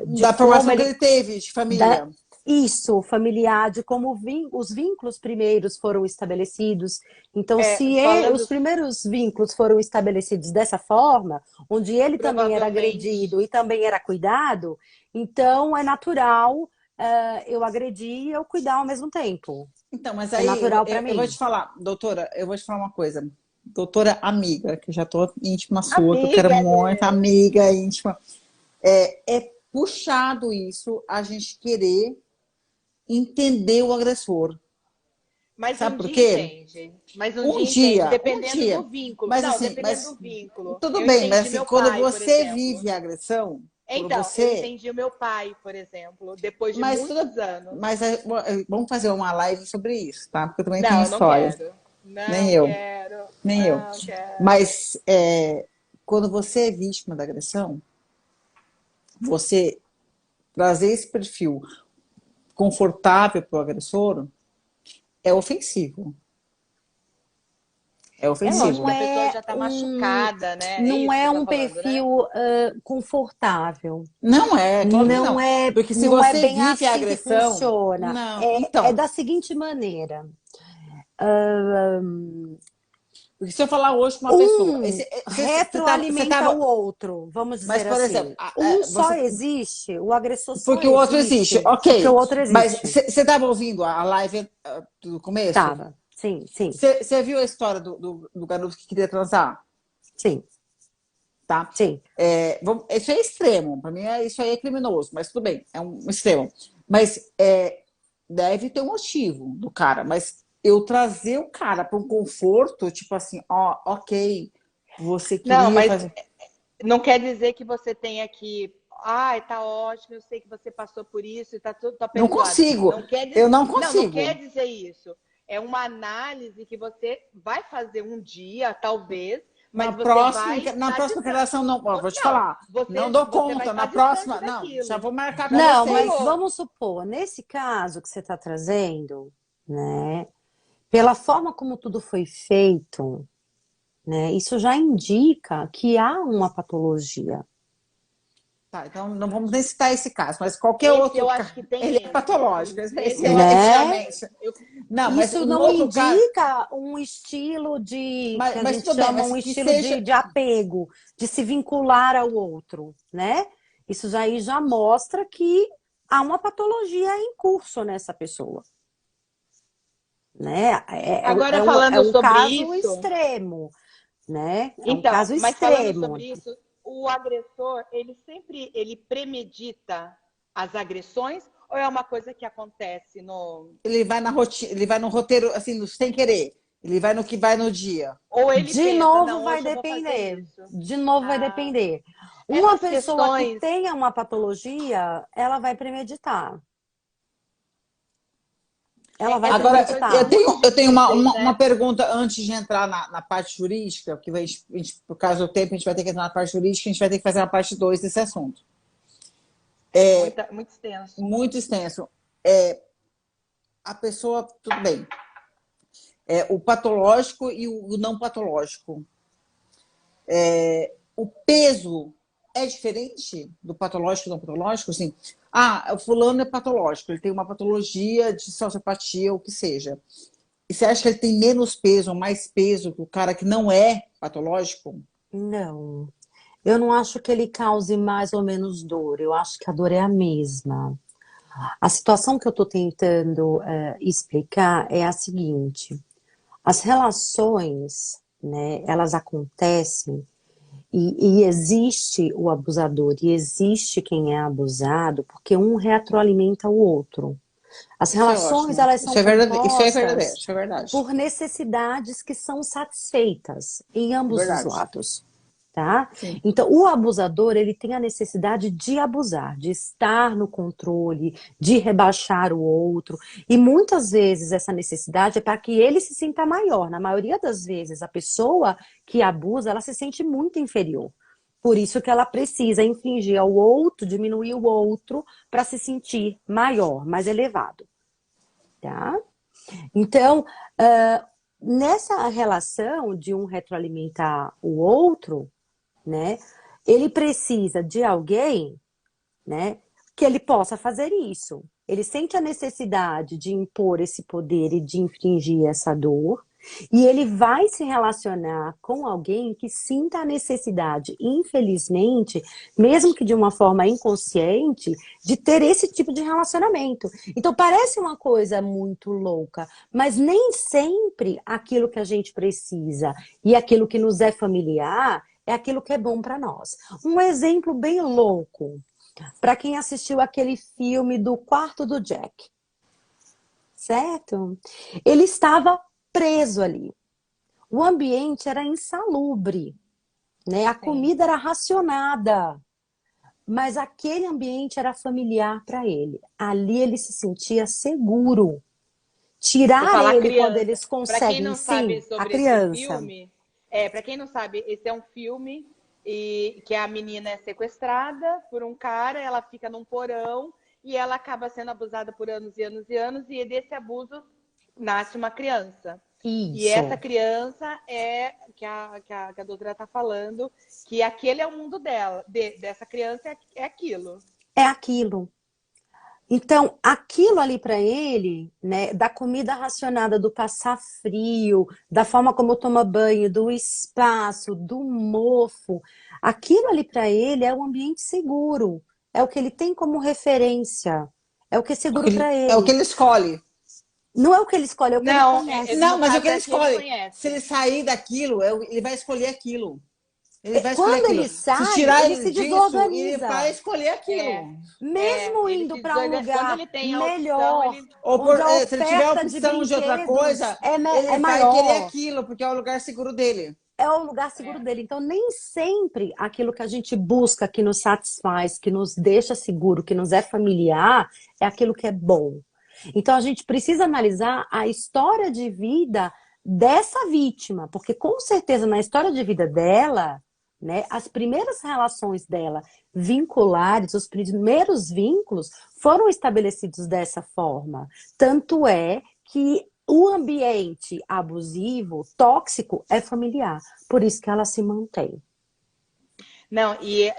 de Da como formação que ele ele teve de família. isso, familiar, de como os vínculos primeiros foram estabelecidos. Então, se Falando os primeiros vínculos foram estabelecidos dessa forma, onde ele também era provavelmente. agredido e também era cuidado, então é natural eu agredir e eu cuidar ao mesmo tempo. Então, mas É aí natural para eu vou mim. te falar, doutora, eu vou te falar uma coisa. Doutora amiga, que eu já tô íntima sua, que eu Amiga quero muito, dele. amiga íntima. É puxado isso, a gente querer entender o agressor. Mas Sabe um por dia quê? entende. Mas um Um dia entende, dia, um dependendo do dia. vínculo. Mas Não, assim, dependendo do vínculo. tudo Eu bem, mas entendi assim, meu quando pai, por você exemplo. vive a agressão, quando Então, eu você. entendi o meu pai, por exemplo, depois de Mas, muitos anos. vamos fazer uma live sobre isso, tá? Porque eu também tenho Não, não história. quero. Nem Não eu, quero. nem eu. Não quero. Mas quando você é vítima da agressão, você trazer esse perfil confortável para o agressor é ofensivo. É É lógico ofensivo. que a pessoa já está machucada, né? É não isso que é você está um falando, né? perfil confortável. Não é, claro que Não não. é, Porque se não é você bem vive a assim que agressão, funciona. não. É Então, da seguinte maneira. porque se eu falar hoje com uma pessoa, Um você retroalimenta o tava, outro, vamos mas dizer por exemplo, assim. Um só você, existe, o agressor só porque o outro existe, existe porque o ok. outro Mas existe. você estava ouvindo a live do começo? Tava. Sim, sim, Você viu a história do garoto que queria transar? sim, Tá? sim. Isso é extremo, para mim isso aí é criminoso, mas tudo bem, é um extremo. Mas deve ter um motivo do cara, mas eu trazer o cara para um conforto, tipo assim, ó, ok, você Não, queria mas fazer. não quer dizer que você tenha que. Ai, tá ótimo, eu sei que você passou por isso e tá tudo tá Não perdoado. consigo, Não quer eu dizer. não Não, não quer consigo. dizer isso. É uma análise que você vai fazer um dia, talvez, mas você vai Na estar próxima distante. relação, não, ó, vou te Não, falar, não você, dou você vai conta, estar na distante próxima, não, já daquilo. vou marcar com Já Não, vocês. mas falou. vamos supor, nesse caso que você está trazendo, né, pela forma como tudo foi feito, né, isso já indica que há uma patologia. Tá, então não vamos nem citar esse caso, mas qualquer Esse outro eu caso, acho que tem ele é esse. patológico, esse Eu acho que esse Né? realmente. eu, Não, mas Isso um não outro caso, indica um estilo que a mas gente tudo bem, chama mas um que estilo seja. de apego, de se vincular ao outro, né? Isso já mostra que há uma patologia em curso nessa pessoa, né? agora É falando um sobre caso isso. extremo, né? É um Então, caso mas falando extremo. sobre isso, o agressor, ele premedita as agressões ou é uma coisa que acontece no Ele vai na rotina, ele vai no roteiro, assim, sem querer. Ele vai no que vai no dia. ou ele De pensa, novo não, vai hoje eu vou fazer depender. isso. De novo vai Ah, depender. Uma essas pessoa que questões, tenha uma patologia, ela vai premeditar. Ela vai essas Agora, questões são premeditar. muito eu tenho difíceis, uma né? pergunta antes de entrar na parte jurídica, porque por causa do tempo a gente vai ter que entrar na parte jurídica, a gente vai ter que fazer a parte 2 desse assunto. Muito extenso. Muito extenso. A pessoa, tudo bem. O patológico e o não patológico. O peso é diferente do patológico e não patológico? Assim, o fulano é patológico, ele tem uma patologia de sociopatia, ou o que seja. E você acha que ele tem menos peso ou mais peso que o cara que não é patológico? Não. eu não acho que ele cause mais ou menos dor, eu acho que a dor é a mesma. A situação que eu estou tentando explicar é a seguinte: as relações, né, elas acontecem e existe o abusador e existe quem é abusado porque um retroalimenta o outro. As Isso é relações, ótimo. elas são Isso é verdadeiro, compostas isso é verdade. por necessidades que são satisfeitas em ambos os Verdade. lados, tá? Sim. Então, o abusador, ele tem a necessidade de abusar, de estar no controle, de rebaixar o outro, e muitas vezes essa necessidade é para que ele se sinta maior. Na maioria das vezes, a pessoa que abusa, ela se sente muito inferior. Por isso que ela precisa infligir ao outro, diminuir o outro, para se sentir maior, mais elevado, tá? Então, nessa relação de um retroalimentar o outro, né, ele precisa de alguém, né, que ele possa fazer isso. Ele sente a necessidade de impor esse poder e de infringir essa dor, e ele vai se relacionar com alguém que sinta a necessidade, infelizmente, mesmo que de uma forma inconsciente, de ter esse tipo de relacionamento. Então parece uma coisa muito louca, mas nem sempre aquilo que a gente precisa e aquilo que nos é familiar é aquilo que é bom para nós. Um exemplo bem louco, para quem assistiu aquele filme do Quarto do Jack, certo? Ele estava preso ali. O ambiente era insalubre, né? A comida era racionada, mas aquele ambiente era familiar para ele. Ali ele se sentia seguro. Tirar ele quando eles Para quem conseguem, não sabe sim, a sobre esse criança. filme, para quem não sabe, esse é um filme e que a menina é sequestrada por um cara, ela fica num porão e ela acaba sendo abusada por anos e anos e anos, e desse abuso nasce uma criança. E Isso. essa criança é que a doutora está falando, que aquele é o mundo dela, dessa criança é aquilo. É aquilo. Então, aquilo ali para ele, né, da comida racionada, do passar frio, da forma como toma banho, do espaço, do mofo, aquilo ali para ele é um ambiente seguro, é o que ele tem como referência, é o que é seguro para É o que ele. ele escolhe. Não é o que ele escolhe, é o que ele conhece. Não, mas é o que ele que ele escolhe. conhece. Se ele sair daquilo, ele vai escolher aquilo. Ele vai escolher Quando aquilo. ele sai, Se tirar ele ele se disso, ele desorganiza. vai escolher aquilo. Mesmo ele indo se para um desorganiza. Quando lugar ele tem a opção, melhor, onde a Se ele tiver a oferta de opção de outra brinquedos coisa, é ele vai querer maior. aquilo, porque é o lugar seguro dele. É o lugar seguro dele. Então, nem sempre aquilo que a gente busca, que nos satisfaz, que nos deixa seguro, que nos é familiar, é aquilo que é bom. Então, a gente precisa analisar a história de vida dessa vítima, porque com certeza na história de vida dela, né, as primeiras relações dela vinculares, os primeiros vínculos foram estabelecidos dessa forma. Tanto é que o ambiente abusivo, tóxico, é familiar. Por isso que ela se mantém. Não, e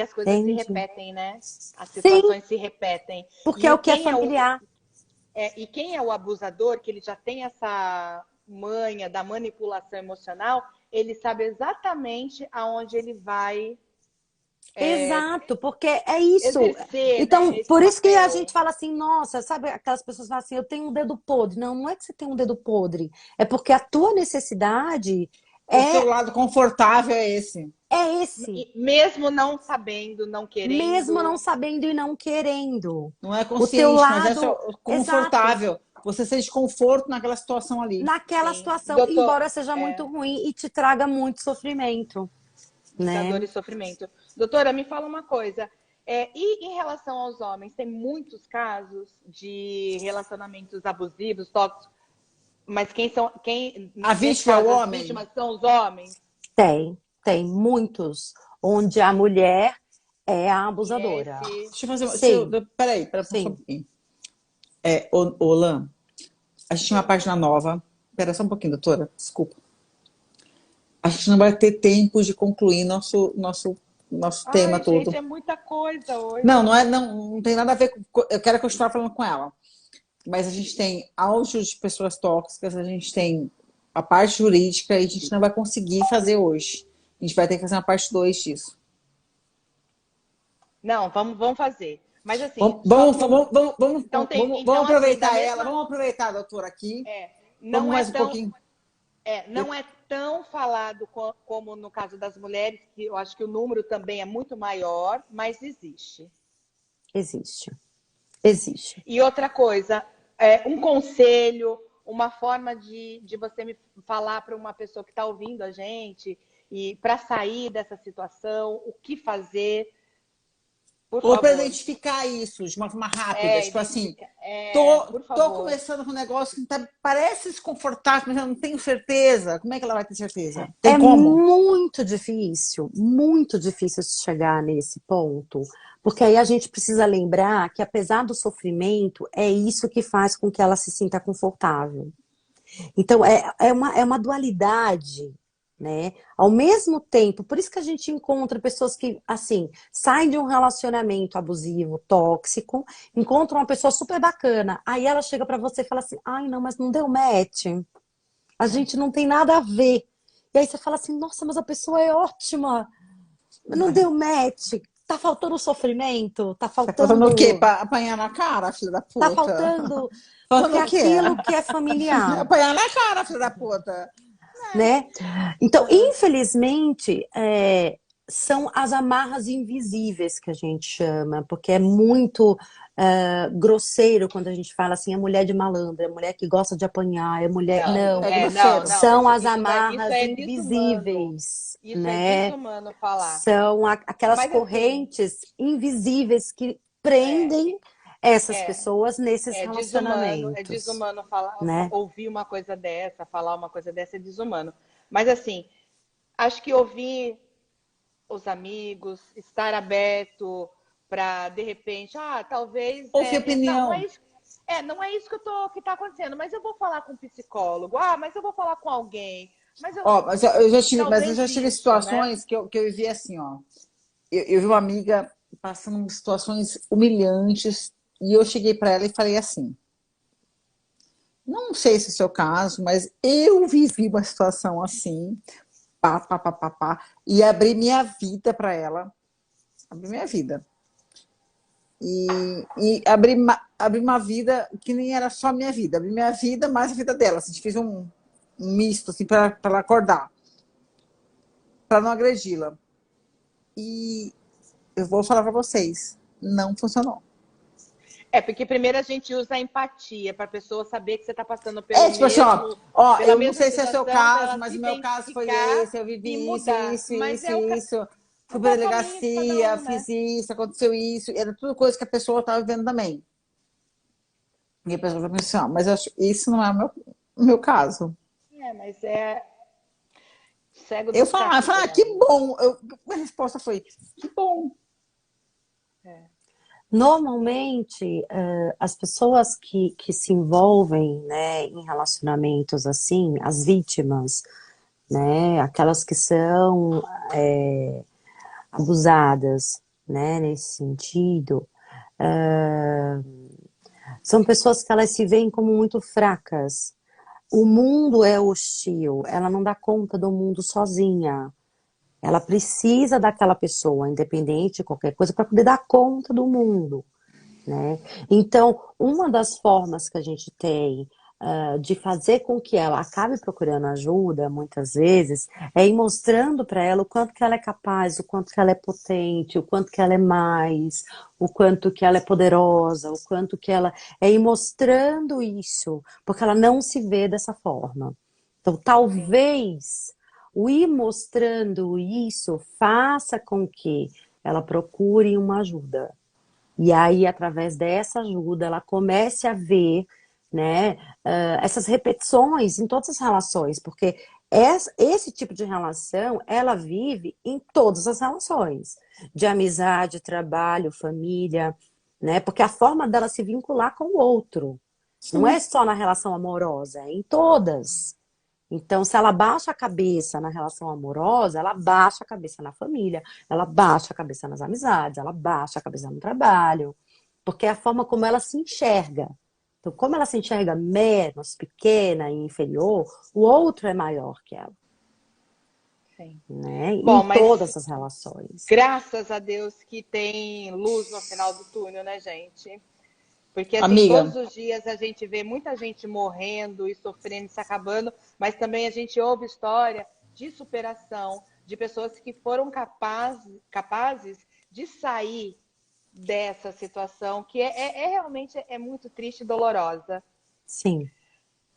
as coisas Entende? se repetem, né? As situações se repetem. Porque é o que é familiar. E quem é o abusador, que ele já tem essa manha da manipulação emocional, ele sabe exatamente aonde ele vai. Exato, porque é isso. Exercer, Então, né, por isso que a papel. gente fala assim, nossa, sabe aquelas pessoas falam assim, eu tenho um dedo podre. Não, não é que você tem um dedo podre, é porque a tua necessidade O seu lado confortável é esse. É esse. Mesmo não sabendo, não querendo. Mesmo não sabendo e não querendo. Não é consciente, o teu mas é lado confortável. Exato. Você sente conforto naquela situação ali. Naquela situação, Doutor, embora seja muito ruim e te traga muito sofrimento. Né? Dor e sofrimento. Doutora, me fala uma coisa. E em relação aos homens, tem muitos casos de relacionamentos abusivos, tóxicos, mas a vítima é o homem? As vítimas são os homens? Tem muitos, onde a mulher é a abusadora. Deixa eu fazer. Peraí, só um pouquinho. Lan, a gente tem uma página nova. Espera só um pouquinho, doutora, desculpa. A gente não vai ter tempo de concluir nosso tema todo. Gente, é muita coisa hoje. Não tem nada a ver com. Eu quero continuar falando com ela. Mas a gente tem áudios de pessoas tóxicas, a gente tem a parte jurídica e a gente não vai conseguir fazer hoje. A gente vai ter que fazer uma parte 2 disso. Não, vamos fazer. Mas assim, Vamos aproveitar assim, ela, vamos aproveitar a doutora aqui. Não vamos mais um pouquinho. Não é tão falado como no caso das mulheres, que eu acho que o número também é muito maior, mas existe. Existe. E outra coisa, um conselho, uma forma de você me falar para uma pessoa que está ouvindo a gente, e para sair dessa situação, o que fazer. Ou para identificar isso de uma forma rápida, tipo assim, tô começando com um negócio que parece desconfortável, mas eu não tenho certeza. Como é que ela vai ter certeza? Tem como? Muito difícil chegar nesse ponto, porque aí a gente precisa lembrar que apesar do sofrimento, é isso que faz com que ela se sinta confortável. Então, é uma dualidade, né? Ao mesmo tempo, por isso que a gente encontra pessoas que, assim, saem de um relacionamento abusivo, tóxico, encontram uma pessoa super bacana, aí ela chega pra você e fala assim, ai, não, mas não deu match, a gente não tem nada a ver. E aí você fala assim, nossa, mas a pessoa é ótima, não deu match, tá faltando sofrimento, tá faltando... Tá faltando o quê? Pra apanhar na cara, filha da puta? Tá faltando... Porque aquilo que é familiar. Apanhar na cara, filha da puta. Né? Então, infelizmente, são as amarras invisíveis que a gente chama, porque é muito grosseiro quando a gente fala assim, é mulher de malandra, é mulher que gosta de apanhar, é mulher... Não, são as amarras invisíveis. Isso né? É desumano falar. São aquelas correntes invisíveis que prendem essas pessoas nesses relacionamentos. É desumano falar, né? Ouvir uma coisa dessa, falar uma coisa dessa é desumano. Mas assim, acho que ouvir os amigos, estar aberto para, de repente, talvez... Ouvir opinião. Não é isso que está acontecendo, mas eu vou falar com um psicólogo, mas eu vou falar com alguém. Mas eu já tive situações, né? que eu vivi assim, ó. Eu vi uma amiga passando situações humilhantes, e eu cheguei para ela e falei assim, não sei se é o seu caso, mas eu vivi uma situação assim, e abri minha vida para ela, abri minha vida. E abri uma vida que nem era só minha vida, abri minha vida mais a vida dela. A gente fez um misto assim, para ela acordar, para não agredi-la. E eu vou falar para vocês, não funcionou. Porque primeiro a gente usa a empatia para a pessoa saber que você está passando pelo mesmo... tipo assim, eu não sei se é seu caso, mas o meu caso foi esse, eu vivi isso. Fui para a delegacia, fiz isso, aconteceu isso. Era tudo coisa que a pessoa estava vivendo também. E a pessoa falou assim, mas isso não é o meu caso. Mas é... Cego eu falei, que bom. A resposta foi, que bom. Normalmente, as pessoas que se envolvem, né, em relacionamentos assim, as vítimas, né, aquelas que são abusadas, né, nesse sentido, são pessoas que elas se veem como muito fracas. O mundo é hostil, ela não dá conta do mundo sozinha. Ela precisa daquela pessoa, independente de qualquer coisa, para poder dar conta do mundo, né? Então, uma das formas que a gente tem de fazer com que ela acabe procurando ajuda, muitas vezes, é ir mostrando para ela o quanto que ela é capaz, o quanto que ela é potente, o quanto que ela é mais, o quanto que ela é poderosa, o quanto que ela... É ir mostrando isso, porque ela não se vê dessa forma. Então, talvez... O ir mostrando isso faça com que ela procure uma ajuda. E aí, através dessa ajuda, ela comece a ver, né, essas repetições em todas as relações, porque esse tipo de relação, ela vive em todas as relações, de amizade, trabalho, família, né, porque a forma dela se vincular com o outro, não é só na relação amorosa, é em todas. Então, se ela baixa a cabeça na relação amorosa, ela baixa a cabeça na família, ela baixa a cabeça nas amizades, ela baixa a cabeça no trabalho, porque é a forma como ela se enxerga. Então, como ela se enxerga menos, pequena e inferior, o outro é maior que ela. Sim. né? Bom, Em mas todas as relações. graças a Deus que tem luz no final do túnel, né, gente? Porque, assim, Amiga, todos os dias a gente vê muita gente morrendo e sofrendo e se acabando, mas também a gente ouve história de superação, de pessoas que foram capazes de sair dessa situação, que realmente muito triste e dolorosa. Sim.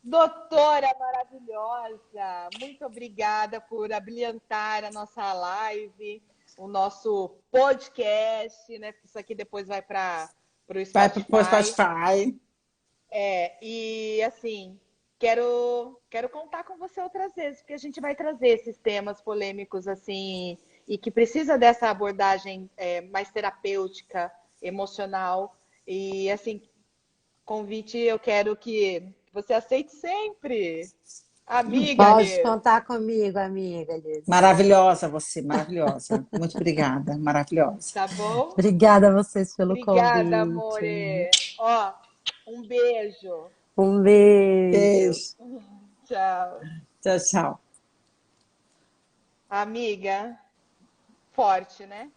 Doutora maravilhosa, muito obrigada por abrilhantar a nossa live, o nosso podcast, né? Isso aqui depois vai para o vai pro Spotify. Spotify. E assim, quero contar com você outras vezes, porque a gente vai trazer esses temas polêmicos assim, e que precisa dessa abordagem mais terapêutica, emocional. E assim, convite eu quero que você aceite sempre. Amiga, Pode Liz. contar comigo, amiga Liz. Maravilhosa você, maravilhosa. Muito obrigada, maravilhosa. Tá bom? Obrigada a vocês pelo Obrigada, convite. amore. Ó, um beijo. Um beijo. Beijo. Tchau. Tchau, tchau. Amiga, forte, né?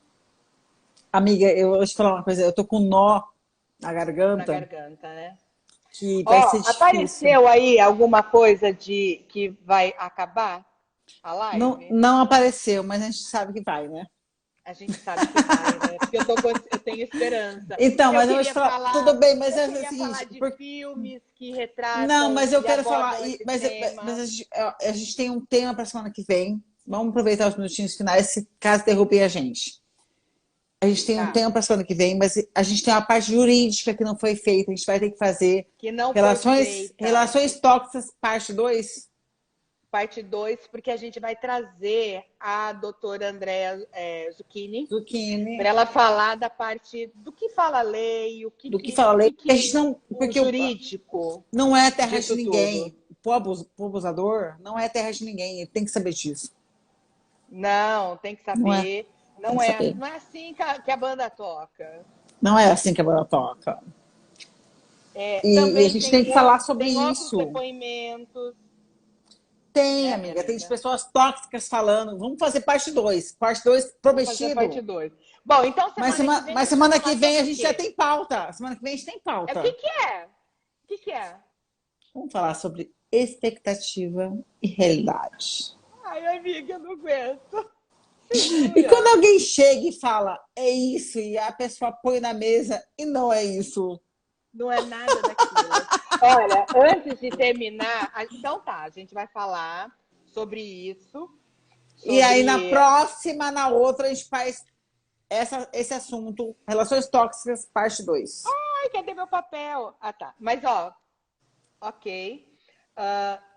Amiga, eu vou te falar uma coisa. Eu tô com um nó na Na garganta garganta, né? que vai Ó, ser difícil. apareceu aí alguma coisa de que vai acabar a Não, live? não apareceu, mas a gente sabe que vai, né? A gente sabe que vai, né? Porque eu tenho esperança. Então, mas eu vou te queria falar, tudo bem, mas eu é queria o falar seguinte, de porque filmes que não, retratam mas eu e quero falar, abordam esse mas tema. a gente tem um tema para semana que vem. Vamos aproveitar os minutinhos finais, se caso derrubem a gente. A gente tem um Tá. tema para semana que vem, mas a gente tem uma parte jurídica que não foi feita. A gente vai ter que fazer Que não foi feita. relações tóxicas, parte 2. Parte 2, porque a gente vai trazer a doutora Andréa Zucchini Zucchini, para ela falar da parte do que fala a lei, do que fala a lei, porque a gente não, o porque jurídico não é terra de disso ninguém. tudo. O abusador não é terra de ninguém, ele tem que saber disso. Não, tem que Não é, saber. tem que saber. Não é assim que a banda toca. Não é assim que a bola toca. E a Também gente tem que falar sobre tem outros isso. depoimentos. Tem, Né, amiga, minha tem amiga? pessoas tóxicas falando. Vamos fazer parte 2. Parte 2 Vamos fazer parte prometido. 2. Bom, então semana que vem. Mas a gente vai semana que falar vem a sobre o gente quê? já tem pauta. Semana que vem a gente tem O pauta. que é? O que é? Vamos falar sobre expectativa e realidade. Ai, amiga, eu não aguento. E Segura. quando alguém chega e fala, é isso, e a pessoa põe na mesa e não é isso. Não é nada daquilo. Olha, antes de terminar, então tá, a gente vai falar sobre isso. E aí, na próxima, na outra, a gente faz esse assunto, relações tóxicas, parte 2. Ai, cadê meu papel? Ah, tá. Mas, ó, ok.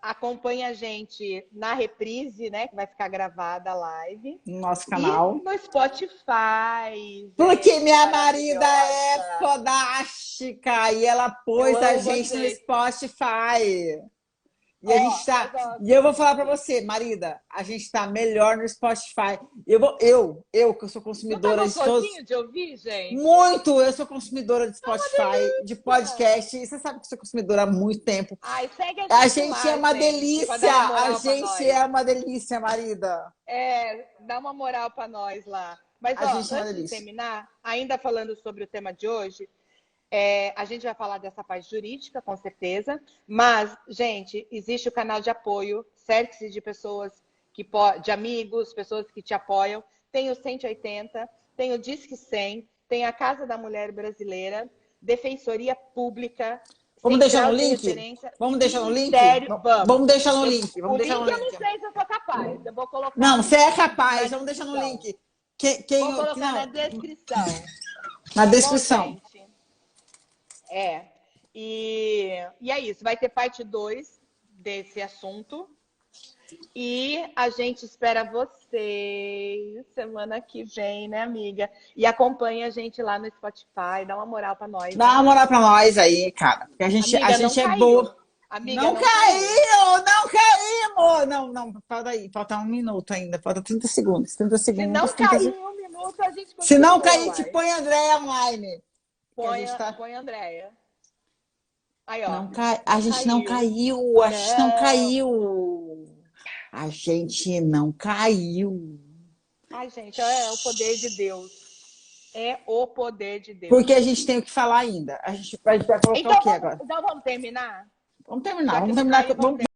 Acompanha a gente na reprise, né? Que vai ficar gravada a live. No nosso canal. E no Spotify. Porque gente, minha marida é maravilhosa. fodástica e ela pôs Eu a amo gente no vocês. Spotify. E Ó, a gente tá. mas, ó, E eu vou falar pra você, marida, a gente tá melhor no Spotify. Eu que eu sou não tá consumidora de todos. gostosinho de ouvir, gente? Muito! Eu sou consumidora de Spotify, de delícia. podcast. E você sabe que eu sou consumidora há muito tempo. Ai, segue A a gente lá, é uma gente, pra delícia! dar uma A moral pra gente nós. é uma delícia, marida. Dá uma moral pra nós lá. Mas, A ó, gente é uma antes de delícia. terminar, ainda falando sobre o tema de hoje, a gente vai falar dessa parte jurídica, com certeza. Mas, gente, existe o canal de apoio, cerque-se de pessoas, de amigos, pessoas que te apoiam. Tem o 180, tem o Disque 100, tem a Casa da Mulher Brasileira, Defensoria Pública. Vamos deixar no Central de link? Referência, Vamos deixar no link? Ministério. Vamos deixar no Eu- link. O Vamos deixar link no eu não link. sei se eu sou capaz. Eu vou colocar. Não, você é capaz. na Vamos deixar no descrição. link. Vou colocar na Não, descrição. na Tá descrição. bom, gente? E é isso. Vai ter parte 2 desse assunto. E a gente espera vocês semana que vem, né, amiga? E acompanha a gente lá no Spotify. Dá uma moral pra nós. Dá uma moral pra nós aí, cara. Porque a gente não é caiu. boa. Amiga, Não caiu, não caímos. Não, falta aí. Falta 1 minuto ainda. Falta 30 segundos. 30 Se segundos. não 30 cair segundos. em 1 minuto, a gente Se não continua, cair, te uai. põe André online. Põe, a gente tá- põe a Andréia. Aí, ó. A gente não caiu. caiu. A gente não Não. caiu. A gente não caiu. Ai, gente, é o poder de Deus. É o poder de Deus. Porque a gente tem o que falar ainda. A gente vai colocar o quê agora? Então vamos terminar? Vamos terminar. Já que Vamos não terminar. caiu, vamos